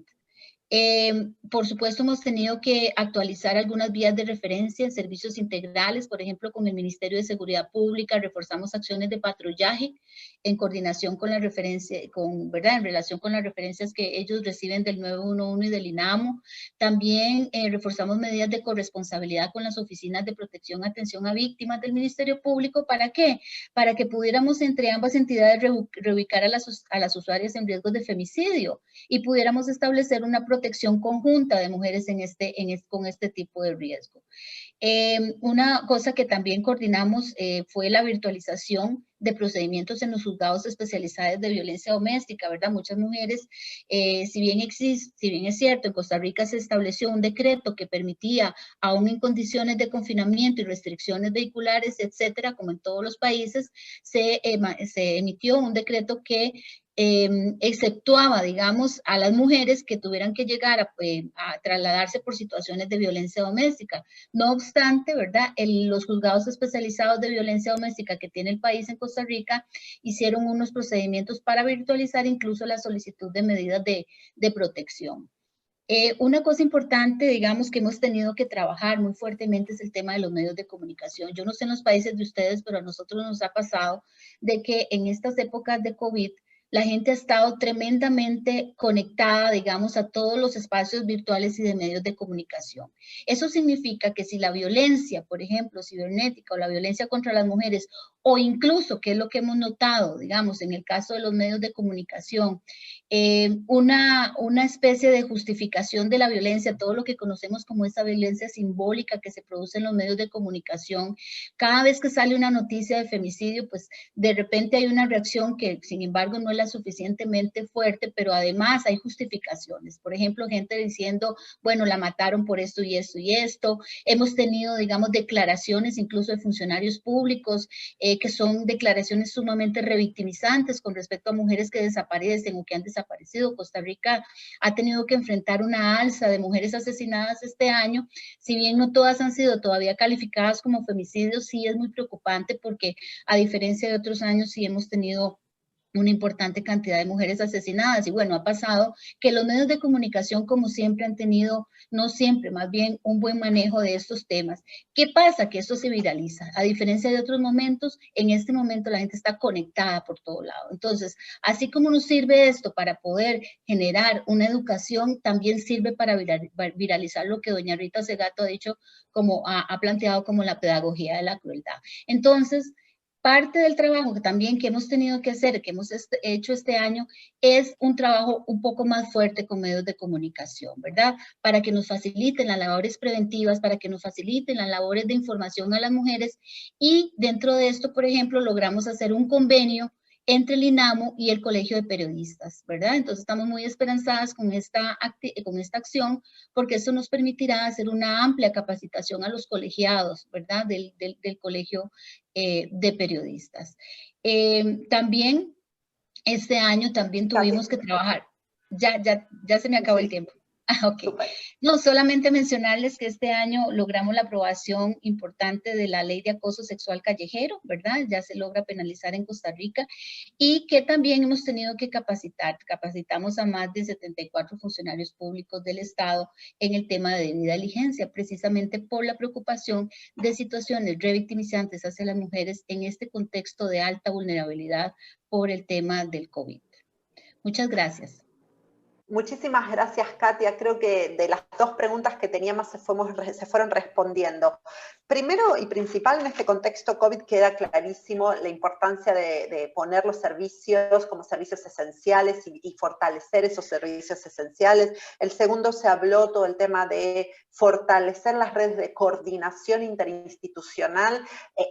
Speaker 8: Por supuesto, hemos tenido que actualizar algunas vías de referencia en servicios integrales. Por ejemplo, con el Ministerio de Seguridad Pública reforzamos acciones de patrullaje en coordinación con la referencia, ¿verdad? En relación con las referencias que ellos reciben del 911 y del INAMU. También reforzamos medidas de corresponsabilidad con las oficinas de protección, atención a víctimas del Ministerio Público. ¿Para qué? Para que pudiéramos entre ambas entidades reubicar a las usuarias en riesgos de femicidio y pudiéramos establecer una protección protección conjunta de mujeres con este tipo de riesgo. Una cosa que también coordinamos fue la virtualización de procedimientos en los juzgados especializados de violencia doméstica, ¿verdad? Muchas mujeres, si bien es cierto, en Costa Rica se estableció un decreto que permitía, aún en condiciones de confinamiento y restricciones vehiculares, etcétera, como en todos los países, se emitió un decreto que exceptuaba, digamos, a las mujeres que tuvieran que llegar a trasladarse por situaciones de violencia doméstica. No obstante, ¿verdad? Los juzgados especializados de violencia doméstica que tiene el país en Costa Rica hicieron unos procedimientos para virtualizar incluso la solicitud de medidas de protección. Una cosa importante, digamos, que hemos tenido que trabajar muy fuertemente es el tema de los medios de comunicación. Yo no sé en los países de ustedes, pero a nosotros nos ha pasado de que en estas épocas de COVID, la gente ha estado tremendamente conectada, digamos, a todos los espacios virtuales y de medios de comunicación. Eso significa que si la violencia, por ejemplo, cibernética o la violencia contra las mujeres, o incluso, que es lo que hemos notado, digamos, en el caso de los medios de comunicación, una especie de justificación de la violencia, todo lo que conocemos como esa violencia simbólica que se produce en los medios de comunicación. Cada vez que sale una noticia de femicidio, pues de repente hay una reacción que, sin embargo, no es la suficientemente fuerte, pero además hay justificaciones. Por ejemplo, gente diciendo, bueno, la mataron por esto y esto y esto. Hemos tenido, digamos, declaraciones incluso de funcionarios públicos que son declaraciones sumamente revictimizantes con respecto a mujeres que desaparecen o que han desaparecido. Costa Rica ha tenido que enfrentar una alza de mujeres asesinadas este año. Si bien no todas han sido todavía calificadas como femicidios, sí es muy preocupante porque a diferencia de otros años sí hemos tenido una importante cantidad de mujeres asesinadas. Y bueno, ha pasado que los medios de comunicación, como siempre, han tenido, no siempre, más bien un buen manejo de estos temas. ¿Qué pasa? Que esto se viraliza. A diferencia de otros momentos, en este momento la gente está conectada por todo lado. Entonces, así como nos sirve esto para poder generar una educación, también sirve para viralizar lo que doña Rita Segato ha dicho, como ha planteado como la pedagogía de la crueldad. Entonces, parte del trabajo que hemos tenido que hacer, que hemos hecho este año, es un trabajo un poco más fuerte con medios de comunicación, ¿verdad? Para que nos faciliten las labores preventivas, para que nos faciliten las labores de información a las mujeres, y dentro de esto, por ejemplo, logramos hacer un convenio entre el INAMU y el Colegio de Periodistas, ¿verdad? Entonces estamos muy esperanzadas con esta acción, porque eso nos permitirá hacer una amplia capacitación a los colegiados, ¿verdad? Del Colegio de Periodistas. También este año también tuvimos que trabajar. Ya se me acabó el tiempo. Ok. No, solamente mencionarles que este año logramos la aprobación importante de la ley de acoso sexual callejero, ¿verdad? Ya se logra penalizar en Costa Rica, y que también hemos tenido que capacitar. Capacitamos a más de 74 funcionarios públicos del Estado en el tema de debida diligencia, precisamente por la preocupación de situaciones revictimizantes hacia las mujeres en este contexto de alta vulnerabilidad por el tema del COVID. Muchas gracias.
Speaker 3: Muchísimas gracias, Katia. Creo que de las dos preguntas que teníamos se fueron respondiendo. Primero y principal, en este contexto COVID queda clarísimo la importancia de poner los servicios como servicios esenciales y fortalecer esos servicios esenciales. El segundo, se habló todo el tema de fortalecer las redes de coordinación interinstitucional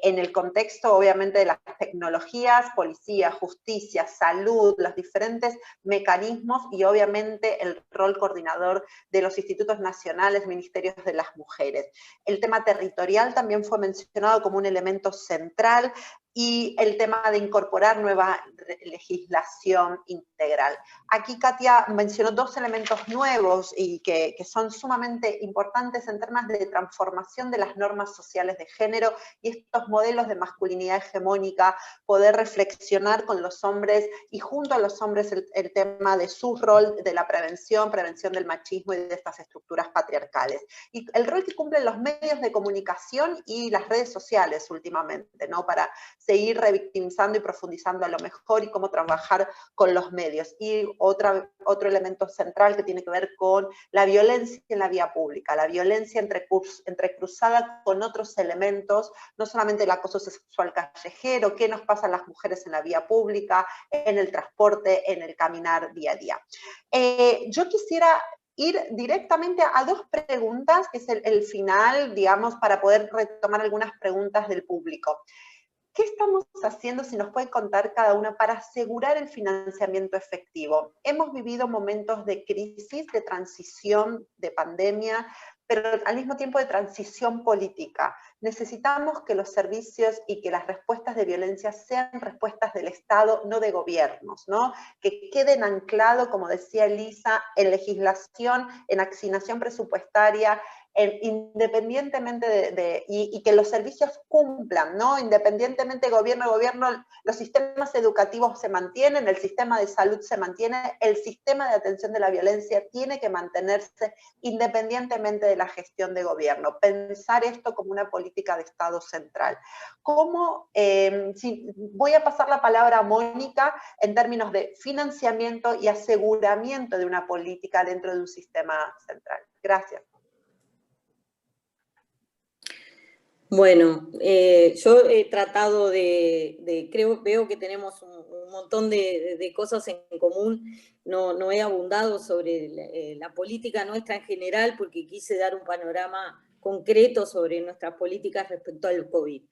Speaker 3: en el contexto, obviamente, de las tecnologías, policía, justicia, salud, los diferentes mecanismos y, obviamente, el rol coordinador de los institutos nacionales, ministerios de las mujeres. El tema territorial también fue mencionado como un elemento central, y el tema de incorporar nueva legislación integral. Aquí Katia mencionó dos elementos nuevos y que son sumamente importantes en términos de transformación de las normas sociales de género y estos modelos de masculinidad hegemónica, poder reflexionar con los hombres y junto a los hombres el tema de su rol de la prevención del machismo y de estas estructuras patriarcales. Y el rol que cumplen los medios de comunicación y las redes sociales últimamente, ¿no? Para seguir revictimizando y profundizando a lo mejor y cómo trabajar con los medios. Y otro elemento central que tiene que ver con la violencia en la vía pública, la violencia entrecruzada con otros elementos, no solamente el acoso sexual callejero, qué nos pasa a las mujeres en la vía pública, en el transporte, en el caminar día a día. Yo quisiera ir directamente a dos preguntas, que es el final, digamos, para poder retomar algunas preguntas del público. ¿Qué estamos haciendo, si nos puede contar cada una, para asegurar el financiamiento efectivo? Hemos vivido momentos de crisis, de transición, de pandemia, pero al mismo tiempo de transición política. Necesitamos que los servicios y que las respuestas de violencia sean respuestas del Estado, no de gobiernos, ¿no? Que queden anclados, como decía Elisa, en legislación, en asignación presupuestaria, independientemente y que los servicios cumplan, ¿no? Independientemente de gobierno, los sistemas educativos se mantienen, el sistema de salud se mantiene, el sistema de atención de la violencia tiene que mantenerse independientemente de la gestión de gobierno. Pensar esto como una política de Estado central. ¿Cómo, voy a pasar la palabra a Mónica en términos de financiamiento y aseguramiento de una política dentro de un sistema central? Gracias.
Speaker 5: Bueno, yo he tratado veo que tenemos un montón de cosas en común. No he abundado sobre la política nuestra en general porque quise dar un panorama concreto sobre nuestras políticas respecto al COVID.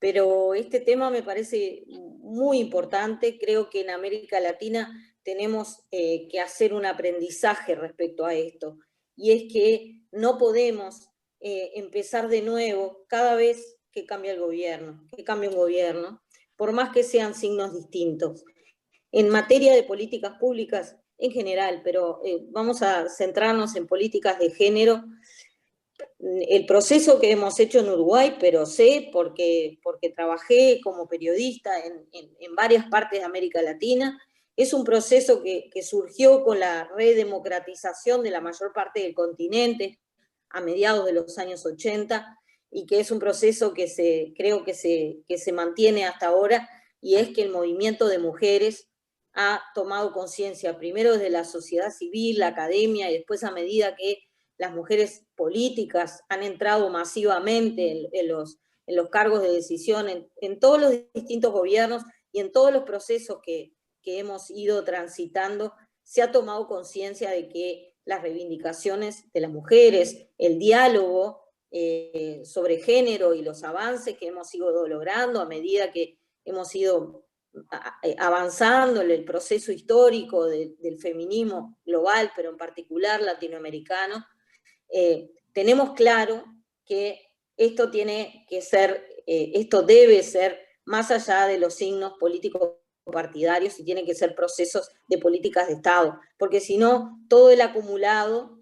Speaker 5: Pero este tema me parece muy importante. Creo que en América Latina tenemos que hacer un aprendizaje respecto a esto. Y es que no podemos empezar de nuevo cada vez que cambia el gobierno, que cambia un gobierno, por más que sean signos distintos. En materia de políticas públicas en general, pero vamos a centrarnos en políticas de género. El proceso que hemos hecho en Uruguay, pero sé porque trabajé como periodista en varias partes de América Latina, es un proceso que surgió con la redemocratización de la mayor parte del continente, a mediados de los años 80, y que es un proceso que creo que se mantiene hasta ahora, y es que el movimiento de mujeres ha tomado conciencia, primero desde la sociedad civil, la academia, y después a medida que las mujeres políticas han entrado masivamente en los cargos de decisión, en todos los distintos gobiernos y en todos los procesos que hemos ido transitando, se ha tomado conciencia de que las reivindicaciones de las mujeres, el diálogo sobre género y los avances que hemos ido logrando a medida que hemos ido avanzando en el proceso histórico del feminismo global, pero en particular latinoamericano, tenemos claro que esto tiene que ser, esto debe ser más allá de los signos políticos partidarios y tienen que ser procesos de políticas de Estado, porque si no, todo el acumulado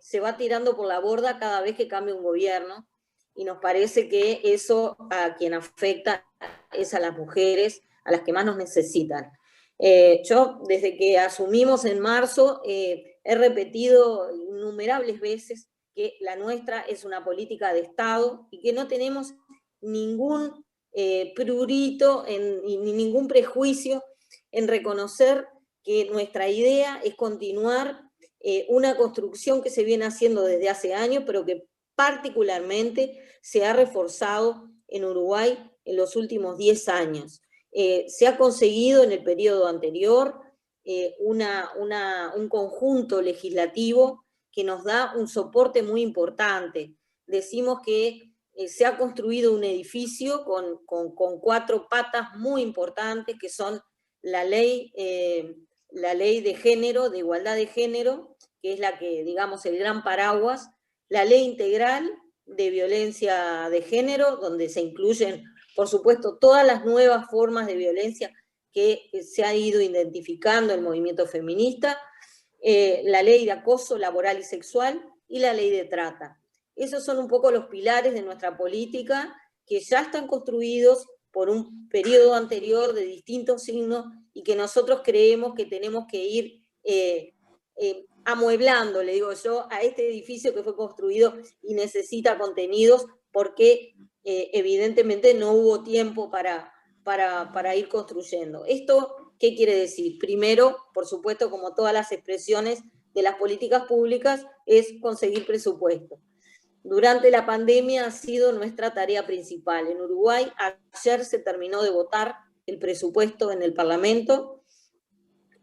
Speaker 5: se va tirando por la borda cada vez que cambia un gobierno, y nos parece que eso a quien afecta es a las mujeres, a las que más nos necesitan. Yo, desde que asumimos en marzo, he repetido innumerables veces que la nuestra es una política de Estado y que no tenemos ningún prurito ni ningún prejuicio en reconocer que nuestra idea es continuar una construcción que se viene haciendo desde hace años, pero que particularmente se ha reforzado en Uruguay en los últimos 10 años. Se ha conseguido en el periodo anterior un conjunto legislativo que nos da un soporte muy importante. Decimos que se ha construido un edificio con 4 patas muy importantes, que son la ley de género, de igualdad de género, que es la que, digamos, el gran paraguas, la ley integral de violencia de género, donde se incluyen, por supuesto, todas las nuevas formas de violencia que se ha ido identificando el movimiento feminista, la ley de acoso laboral y sexual y la ley de trata. Esos son un poco los pilares de nuestra política que ya están construidos por un periodo anterior de distintos signos y que nosotros creemos que tenemos que ir amueblando, le digo yo, a este edificio que fue construido y necesita contenidos porque evidentemente no hubo tiempo para ir construyendo. ¿Esto qué quiere decir? Primero, por supuesto, como todas las expresiones de las políticas públicas, es conseguir presupuesto. Durante la pandemia ha sido nuestra tarea principal. En Uruguay, ayer se terminó de votar el presupuesto en el Parlamento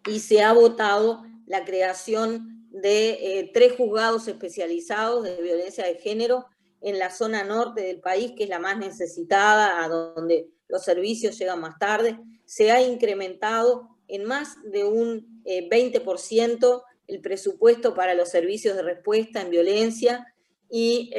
Speaker 5: y se ha votado la creación de 3 juzgados especializados de violencia de género en la zona norte del país, que es la más necesitada, a donde los servicios llegan más tarde. Se ha incrementado en más de un 20% el presupuesto para los servicios de respuesta en violencia, y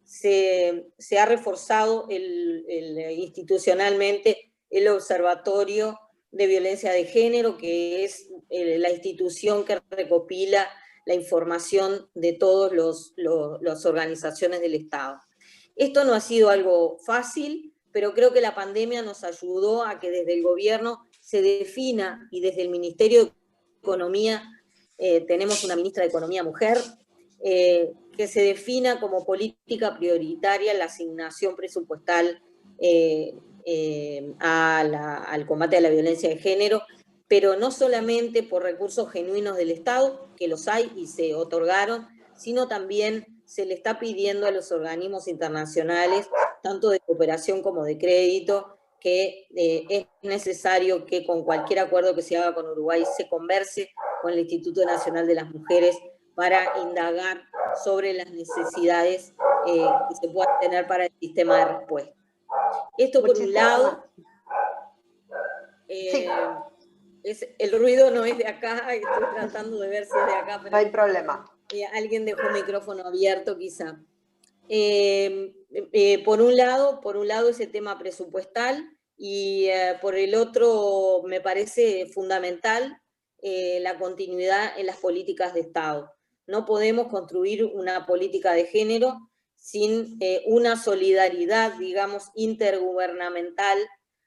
Speaker 5: se ha reforzado institucionalmente el Observatorio de Violencia de Género, que es la institución que recopila la información de todas las organizaciones del Estado. Esto no ha sido algo fácil, pero creo que la pandemia nos ayudó a que desde el gobierno se defina, y desde el Ministerio de Economía, tenemos una ministra de Economía mujer, que se defina como política prioritaria la asignación presupuestal al combate a la violencia de género, pero no solamente por recursos genuinos del Estado, que los hay y se otorgaron, sino también se le está pidiendo a los organismos internacionales, tanto de cooperación como de crédito, que es necesario que con cualquier acuerdo que se haga con Uruguay se converse con el Instituto Nacional de las Mujeres para indagar sobre las necesidades que se puedan tener para el sistema de respuesta. Esto por un lado.
Speaker 3: Sí.
Speaker 5: El ruido no es de acá, estoy tratando de ver si es de acá. Pero
Speaker 3: no hay problema.
Speaker 5: Alguien dejó el micrófono abierto quizá. Por un lado ese tema presupuestal, y por el otro me parece fundamental la continuidad en las políticas de Estado. No podemos construir una política de género sin una solidaridad, digamos, intergubernamental,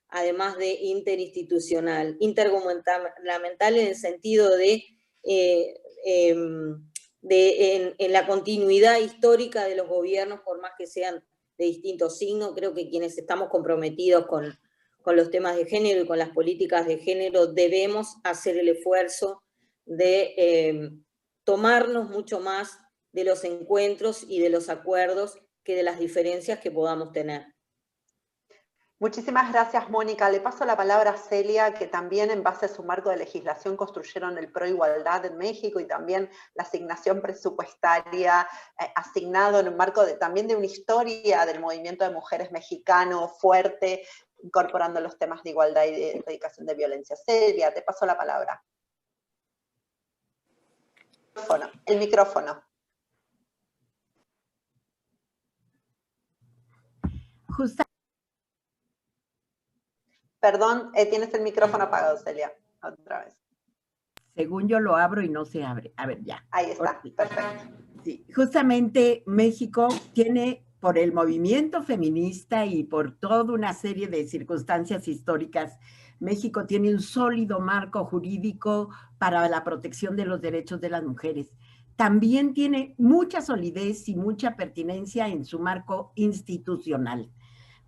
Speaker 5: además de interinstitucional. Intergubernamental en el sentido de en la continuidad histórica de los gobiernos, por más que sean de distintos signos. Creo que quienes estamos comprometidos con los temas de género y con las políticas de género debemos hacer el esfuerzo de tomarnos mucho más de los encuentros y de los acuerdos que de las diferencias que podamos tener.
Speaker 3: Muchísimas gracias, Mónica. Le paso la palabra a Celia, que también en base a su marco de legislación construyeron el Pro Igualdad en México, y también la asignación presupuestaria asignado en un marco también de una historia del movimiento de mujeres mexicano fuerte, incorporando los temas de igualdad y de erradicación de violencia. Celia, te paso la palabra. El micrófono. Perdón, tienes el micrófono apagado, Celia. Otra vez.
Speaker 6: Según yo lo abro y no se abre. A ver, ya.
Speaker 3: Ahí está, perfecto.
Speaker 6: Sí, justamente México tiene, por el movimiento feminista y por toda una serie de circunstancias históricas, México tiene un sólido marco jurídico para la protección de los derechos de las mujeres. También tiene mucha solidez y mucha pertinencia en su marco institucional,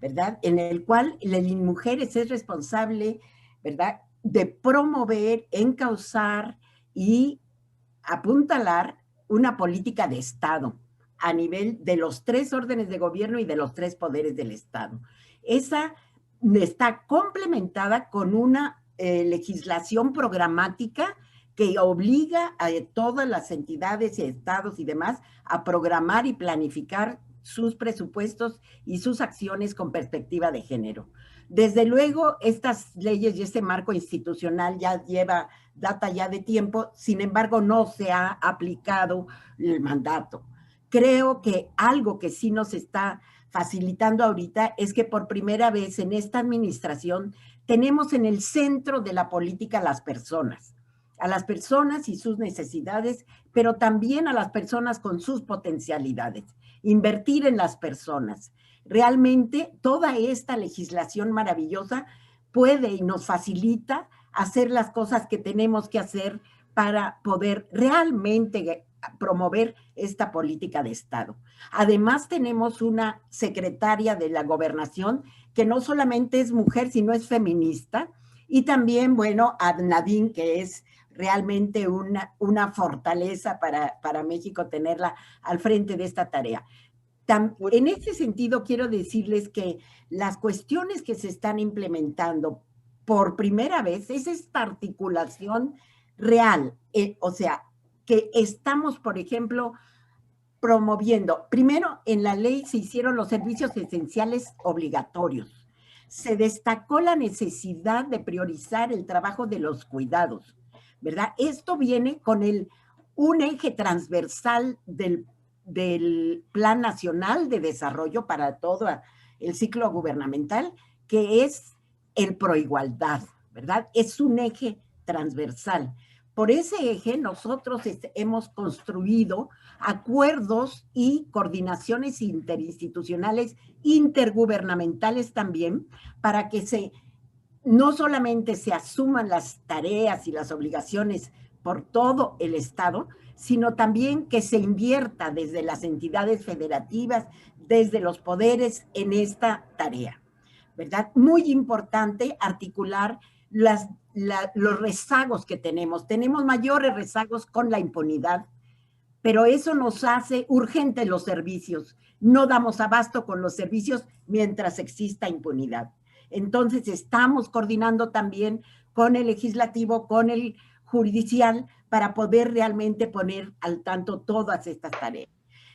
Speaker 6: ¿verdad? En el cual la Mujeres es responsable, ¿verdad?, de promover, encauzar y apuntalar una política de Estado a nivel de los 3 órdenes de gobierno y de los 3 poderes del Estado. Esa está complementada con una legislación programática que obliga a todas las entidades y estados y demás a programar y planificar sus presupuestos y sus acciones con perspectiva de género. Desde luego, estas leyes y este marco institucional ya data ya de tiempo, sin embargo, no se ha aplicado el mandato. Creo que algo que sí nos está facilitando ahorita es que por primera vez en esta administración tenemos en el centro de la política a las personas y sus necesidades, pero también a las personas con sus potencialidades. Invertir en las personas. Realmente toda esta legislación maravillosa puede y nos facilita hacer las cosas que tenemos que hacer para poder realmente promover esta política de Estado. Además, tenemos una secretaria de la Gobernación que no solamente es mujer, sino es feminista, y también, bueno, a Nadine, que es realmente una fortaleza para México tenerla al frente de esta tarea. En este sentido, quiero decirles que las cuestiones que se están implementando por primera vez es esta articulación real, o sea, que estamos, por ejemplo, promoviendo. Primero, en la ley se hicieron los servicios esenciales obligatorios. Se destacó la necesidad de priorizar el trabajo de los cuidados, ¿verdad? Esto viene con un eje transversal del Plan Nacional de Desarrollo para todo el ciclo gubernamental, que es el proigualdad, ¿verdad? Es un eje transversal. Por ese eje nosotros hemos construido acuerdos y coordinaciones interinstitucionales, intergubernamentales también, para que no solamente se asuman las tareas y las obligaciones por todo el Estado, sino también que se invierta desde las entidades federativas, desde los poderes en esta tarea, ¿verdad? Muy importante articular los rezagos que tenemos. Tenemos mayores rezagos con la impunidad, pero eso nos hace urgentes los servicios. No damos abasto con los servicios mientras exista impunidad. Entonces, estamos coordinando también con el legislativo, con el judicial, para poder realmente poner al tanto todas estas tareas.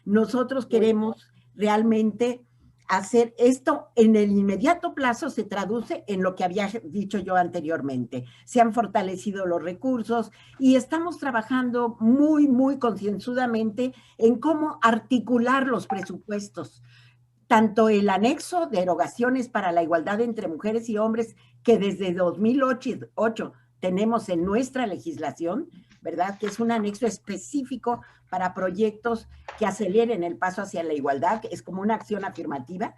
Speaker 6: Nosotros queremos realmente hacer esto en el inmediato plazo. Se traduce en lo que había dicho yo anteriormente. Se han fortalecido los recursos y estamos trabajando muy, muy concienzudamente en cómo articular los presupuestos. Tanto el anexo de erogaciones para la igualdad entre mujeres y hombres, que desde 2008 tenemos en nuestra legislación, ¿verdad? Que es un anexo específico para proyectos que aceleren el paso hacia la igualdad, que es como una acción afirmativa,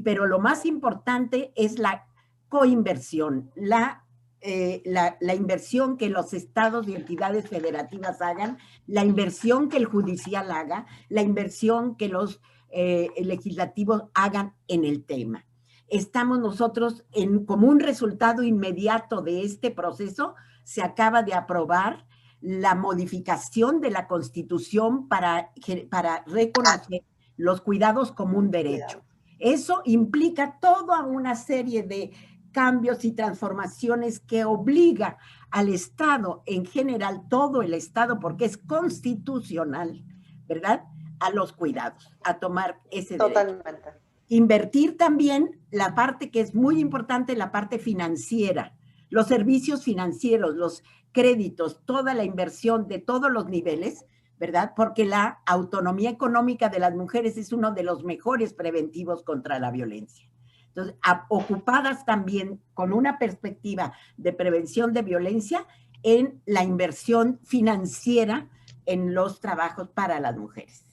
Speaker 6: pero lo más importante es la coinversión, la inversión que los estados y entidades federativas hagan, la inversión que el judicial haga, la inversión que los legislativos hagan en el tema. Estamos nosotros como un resultado inmediato de este proceso, se acaba de aprobar la modificación de la Constitución para reconocer los cuidados como un derecho. Eso implica toda una serie de cambios y transformaciones que obliga al Estado en general, todo el Estado, porque es constitucional, ¿verdad?, a los cuidados, a tomar ese derecho.
Speaker 3: Totalmente.
Speaker 6: Invertir también la parte que es muy importante, la parte financiera, los servicios financieros, los créditos, toda la inversión de todos los niveles, ¿verdad? Porque la autonomía económica de las mujeres es uno de los mejores preventivos contra la violencia. Entonces, ocupadas también con una perspectiva de prevención de violencia en la inversión financiera en los trabajos para las mujeres.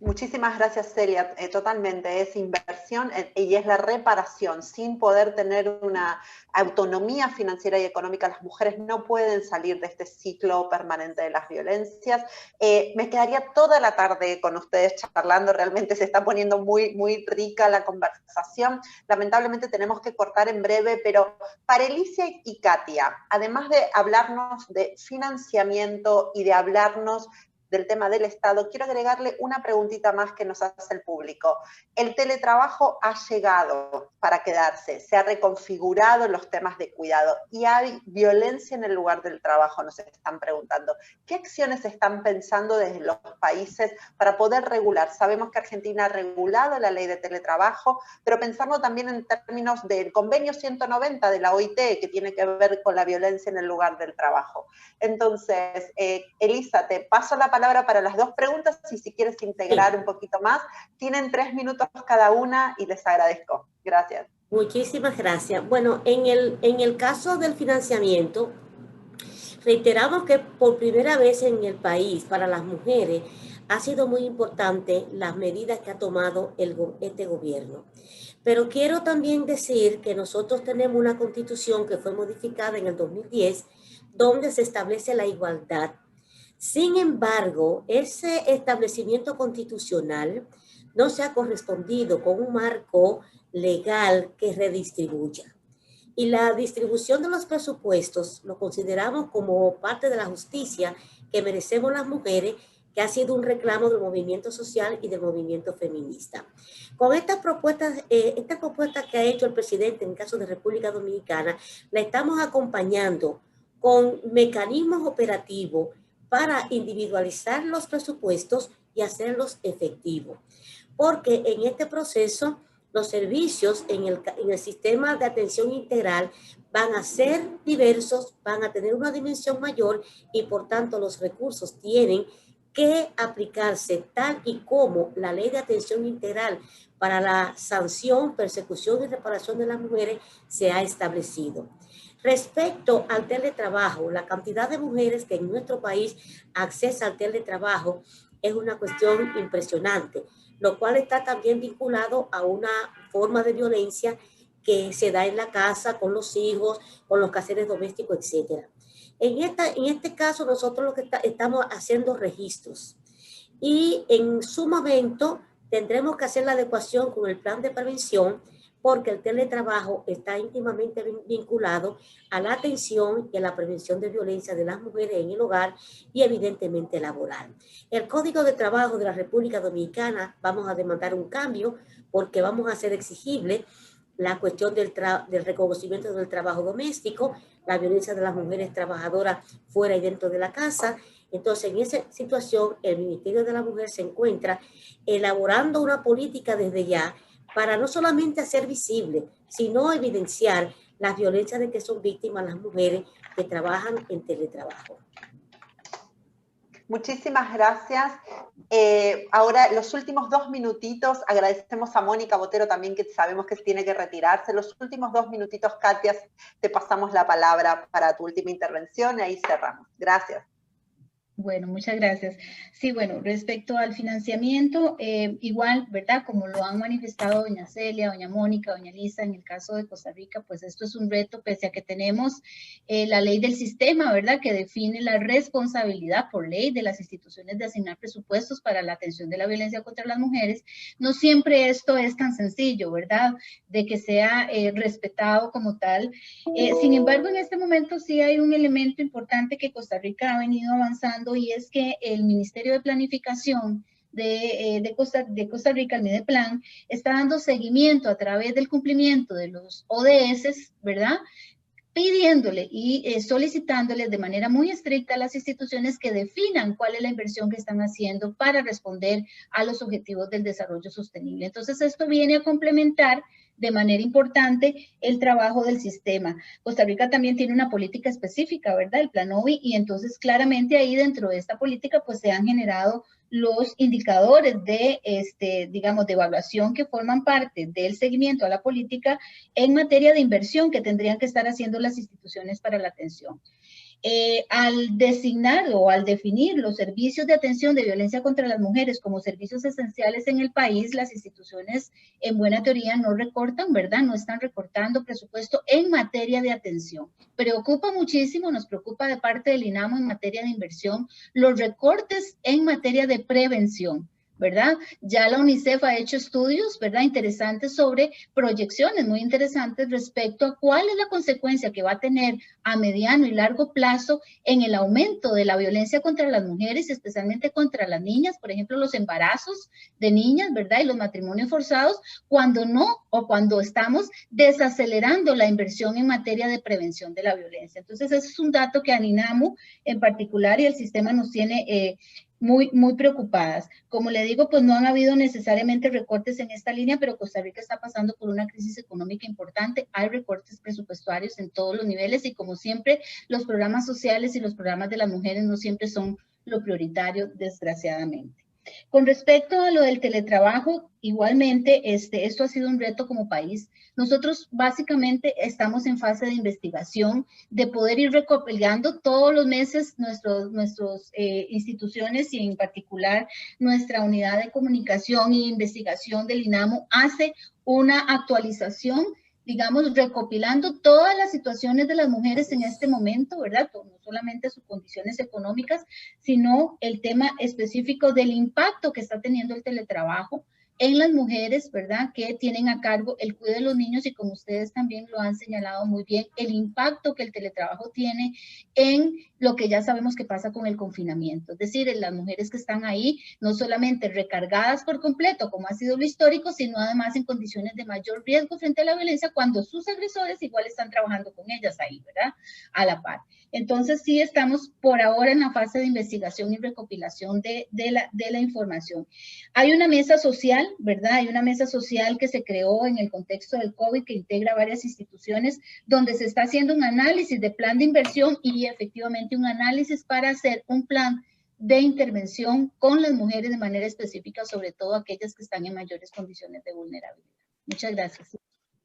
Speaker 3: Muchísimas gracias, Celia. Totalmente, es inversión y es la reparación. Sin poder tener una autonomía financiera y económica, las mujeres no pueden salir de este ciclo permanente de las violencias. Me quedaría toda la tarde con ustedes charlando, realmente se está poniendo muy, muy rica la conversación. Lamentablemente tenemos que cortar en breve, pero para Alicia y Katia, además de hablarnos de financiamiento y de hablarnos del tema del Estado, quiero agregarle una preguntita más que nos hace el público. El teletrabajo ha llegado para quedarse, se ha reconfigurado los temas de cuidado y hay violencia en el lugar del trabajo, nos están preguntando. ¿Qué acciones están pensando desde los países para poder regular? Sabemos que Argentina ha regulado la ley de teletrabajo, pero pensando también en términos del convenio 190 de la OIT, que tiene que ver con la violencia en el lugar del trabajo. Entonces, Elisa, te paso la palabra para las dos preguntas y si quieres integrar un poquito más. Tienen 3 minutos cada una y les agradezco. Gracias.
Speaker 7: Muchísimas gracias. Bueno, en el caso del financiamiento, reiteramos que por primera vez en el país, para las mujeres, ha sido muy importante las medidas que ha tomado este gobierno. Pero quiero también decir que nosotros tenemos una constitución que fue modificada en el 2010, donde se establece la igualdad. Sin embargo, ese establecimiento constitucional no se ha correspondido con un marco legal que redistribuya. Y la distribución de los presupuestos lo consideramos como parte de la justicia que merecemos las mujeres, que ha sido un reclamo del movimiento social y del movimiento feminista. Con estas propuestas que ha hecho el presidente en el caso de República Dominicana, la estamos acompañando con mecanismos operativos para individualizar los presupuestos y hacerlos efectivos. Porque en este proceso los servicios en el sistema de atención integral van a ser diversos, van a tener una dimensión mayor y por tanto los recursos tienen que aplicarse tal y como la Ley de Atención Integral para la sanción, persecución y reparación de las mujeres se ha establecido. Respecto al teletrabajo, la cantidad de mujeres que en nuestro país accesa al teletrabajo es una cuestión impresionante, lo cual está también vinculado a una forma de violencia que se da en la casa, con los hijos, con los quehaceres domésticos, etc. En este caso, nosotros lo que estamos haciendo registros y en su momento tendremos que hacer la adecuación con el plan de prevención porque el teletrabajo está íntimamente vinculado a la atención y a la prevención de violencia de las mujeres en el hogar y evidentemente laboral. El Código de Trabajo de la República Dominicana vamos a demandar un cambio porque vamos a hacer exigible la cuestión del reconocimiento del trabajo doméstico, la violencia de las mujeres trabajadoras fuera y dentro de la casa. Entonces, en esa situación, el Ministerio de la Mujer se encuentra elaborando una política desde ya para no solamente hacer visible, sino evidenciar las violencias de que son víctimas las mujeres que trabajan en teletrabajo.
Speaker 3: Muchísimas gracias. Ahora, los últimos 2 minutitos, agradecemos a Mónica Botero también, que sabemos que tiene que retirarse. Los últimos 2 minutitos, Katia, te pasamos la palabra para tu última intervención y ahí cerramos. Gracias.
Speaker 8: Bueno, muchas gracias. Sí, bueno, respecto al financiamiento, igual, ¿verdad? Como lo han manifestado doña Celia, doña Mónica, doña Lisa, en el caso de Costa Rica, pues esto es un reto, pese a que tenemos la ley del sistema, ¿verdad? Que define la responsabilidad por ley de las instituciones de asignar presupuestos para la atención de la violencia contra las mujeres. No siempre esto es tan sencillo, ¿verdad? De que sea respetado como tal. Sin embargo, en este momento sí hay un elemento importante que Costa Rica ha venido avanzando, y es que el Ministerio de Planificación de Costa Rica, el Mideplan, está dando seguimiento a través del cumplimiento de los ODS, ¿verdad? Pidiéndole y solicitándoles de manera muy estricta a las instituciones que definan cuál es la inversión que están haciendo para responder a los objetivos del desarrollo sostenible. Entonces, esto viene a complementar de manera importante el trabajo del sistema. Costa Rica también tiene una política específica, ¿verdad? El Plan OVI, y entonces claramente ahí dentro de esta política pues se han generado los indicadores de, digamos, de evaluación que forman parte del seguimiento a la política en materia de inversión que tendrían que estar haciendo las instituciones para la atención. Al designar o al definir los servicios de atención de violencia contra las mujeres como servicios esenciales en el país, las instituciones en buena teoría no recortan, ¿verdad? No están recortando presupuesto en materia de atención. Preocupa muchísimo, nos preocupa de parte del INAMO en materia de inversión, los recortes en materia de prevención, ¿verdad? Ya la UNICEF ha hecho estudios, ¿verdad? Interesantes sobre proyecciones muy interesantes respecto a cuál es la consecuencia que va a tener a mediano y largo plazo en el aumento de la violencia contra las mujeres, especialmente contra las niñas, por ejemplo, los embarazos de niñas, ¿verdad? Y los matrimonios forzados, cuando no o cuando estamos desacelerando la inversión en materia de prevención de la violencia. Entonces, ese es un dato que a INAMU en particular y el sistema nos tiene muy preocupadas. Como le digo, pues no han habido necesariamente recortes en esta línea, pero Costa Rica está pasando por una crisis económica importante. Hay recortes presupuestarios en todos los niveles y como siempre, los programas sociales y los programas de las mujeres no siempre son lo prioritario, desgraciadamente. Con respecto a lo del teletrabajo, igualmente, esto ha sido un reto como país. Nosotros básicamente estamos en fase de investigación, de poder ir recopilando todos los meses nuestras instituciones y en particular nuestra unidad de comunicación e investigación del INAMO hace una actualización, digamos, recopilando todas las situaciones de las mujeres en este momento, ¿verdad? No solamente sus condiciones económicas, sino el tema específico del impacto que está teniendo el teletrabajo en las mujeres, ¿verdad?, que tienen a cargo el cuidado de los niños y como ustedes también lo han señalado muy bien, el impacto que el teletrabajo tiene en lo que ya sabemos que pasa con el confinamiento. Es decir, en las mujeres que están ahí, no solamente recargadas por completo, como ha sido lo histórico, sino además en condiciones de mayor riesgo frente a la violencia cuando sus agresores igual están trabajando con ellas ahí, ¿verdad?, a la par. Entonces sí estamos por ahora en la fase de investigación y recopilación de la información. Hay una mesa social, ¿verdad? Hay una mesa social que se creó en el contexto del COVID que integra varias instituciones donde se está haciendo un análisis de plan de inversión y efectivamente un análisis para hacer un plan de intervención con las mujeres de manera específica, sobre todo aquellas que están en mayores condiciones de vulnerabilidad. Muchas gracias.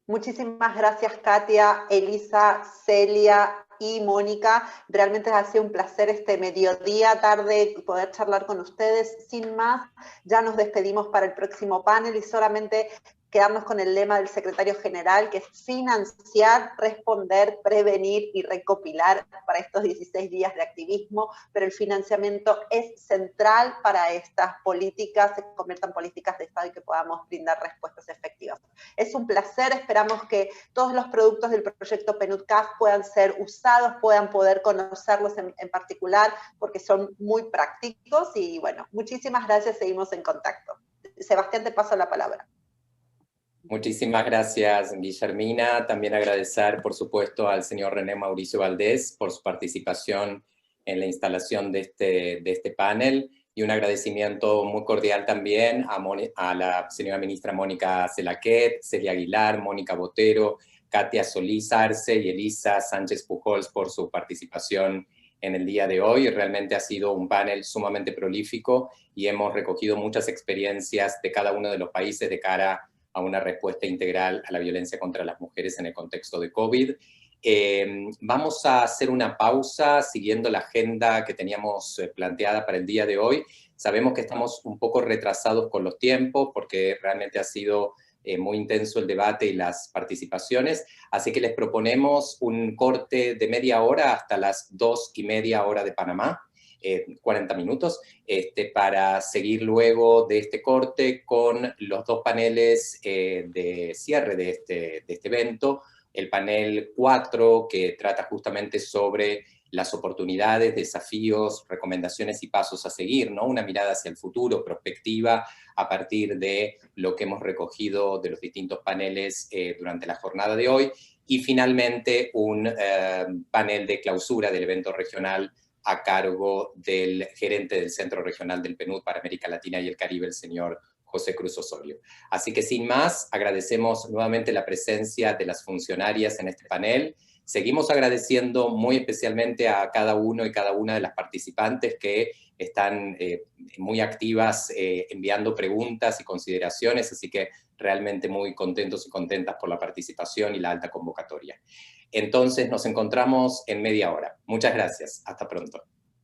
Speaker 3: Muchísimas gracias, Katia, Elisa, Celia y Mónica. Realmente ha sido un placer este mediodía, tarde, poder charlar con ustedes. Sin más, ya nos despedimos para el próximo panel y solamente quedarnos con el lema del secretario general, que es financiar, responder, prevenir y recopilar para estos 16 días de activismo, pero el financiamiento es central para estas políticas, se conviertan en políticas de Estado y que podamos brindar respuestas efectivas. Es un placer, esperamos que todos los productos del proyecto PNUD-CAF puedan ser usados, puedan poder conocerlos en particular, porque son muy prácticos y bueno, muchísimas gracias, seguimos en contacto. Sebastián, te paso la palabra.
Speaker 1: Muchísimas gracias, Guillermina. También agradecer, por supuesto, al señor René Mauricio Valdés por su participación en la instalación de este panel y un agradecimiento muy cordial también a la señora ministra Mónica Zelaquet, Celia Aguilar, Mónica Botero, Katia Solís Arce y Elisa Sánchez Pujols por su participación en el día de hoy. Realmente ha sido un panel sumamente prolífico y hemos recogido muchas experiencias de cada uno de los países de cara a una respuesta integral a la violencia contra las mujeres en el contexto de COVID. Vamos a hacer una pausa siguiendo la agenda que teníamos planteada para el día de hoy. Sabemos que estamos un poco retrasados con los tiempos porque realmente ha sido muy intenso el debate y las participaciones, así que les proponemos un corte de media hora hasta las 2:30 hora de Panamá, 40 minutos, para seguir luego de este corte con los dos paneles de cierre de este evento. El panel 4, que trata justamente sobre las oportunidades, desafíos, recomendaciones y pasos a seguir, ¿no? Una mirada hacia el futuro, prospectiva, a partir de lo que hemos recogido de los distintos paneles durante la jornada de hoy. Y finalmente un panel de clausura del evento regional a cargo del gerente del Centro Regional del PNUD para América Latina y el Caribe, el señor José Cruz Osorio. Así que sin más, agradecemos nuevamente la presencia de las funcionarias en este panel. Seguimos agradeciendo muy especialmente a cada uno y cada una de las participantes que están muy activas enviando preguntas y consideraciones, así que realmente muy contentos y contentas por la participación y la alta convocatoria. Entonces nos encontramos en media hora. Muchas gracias. Hasta pronto.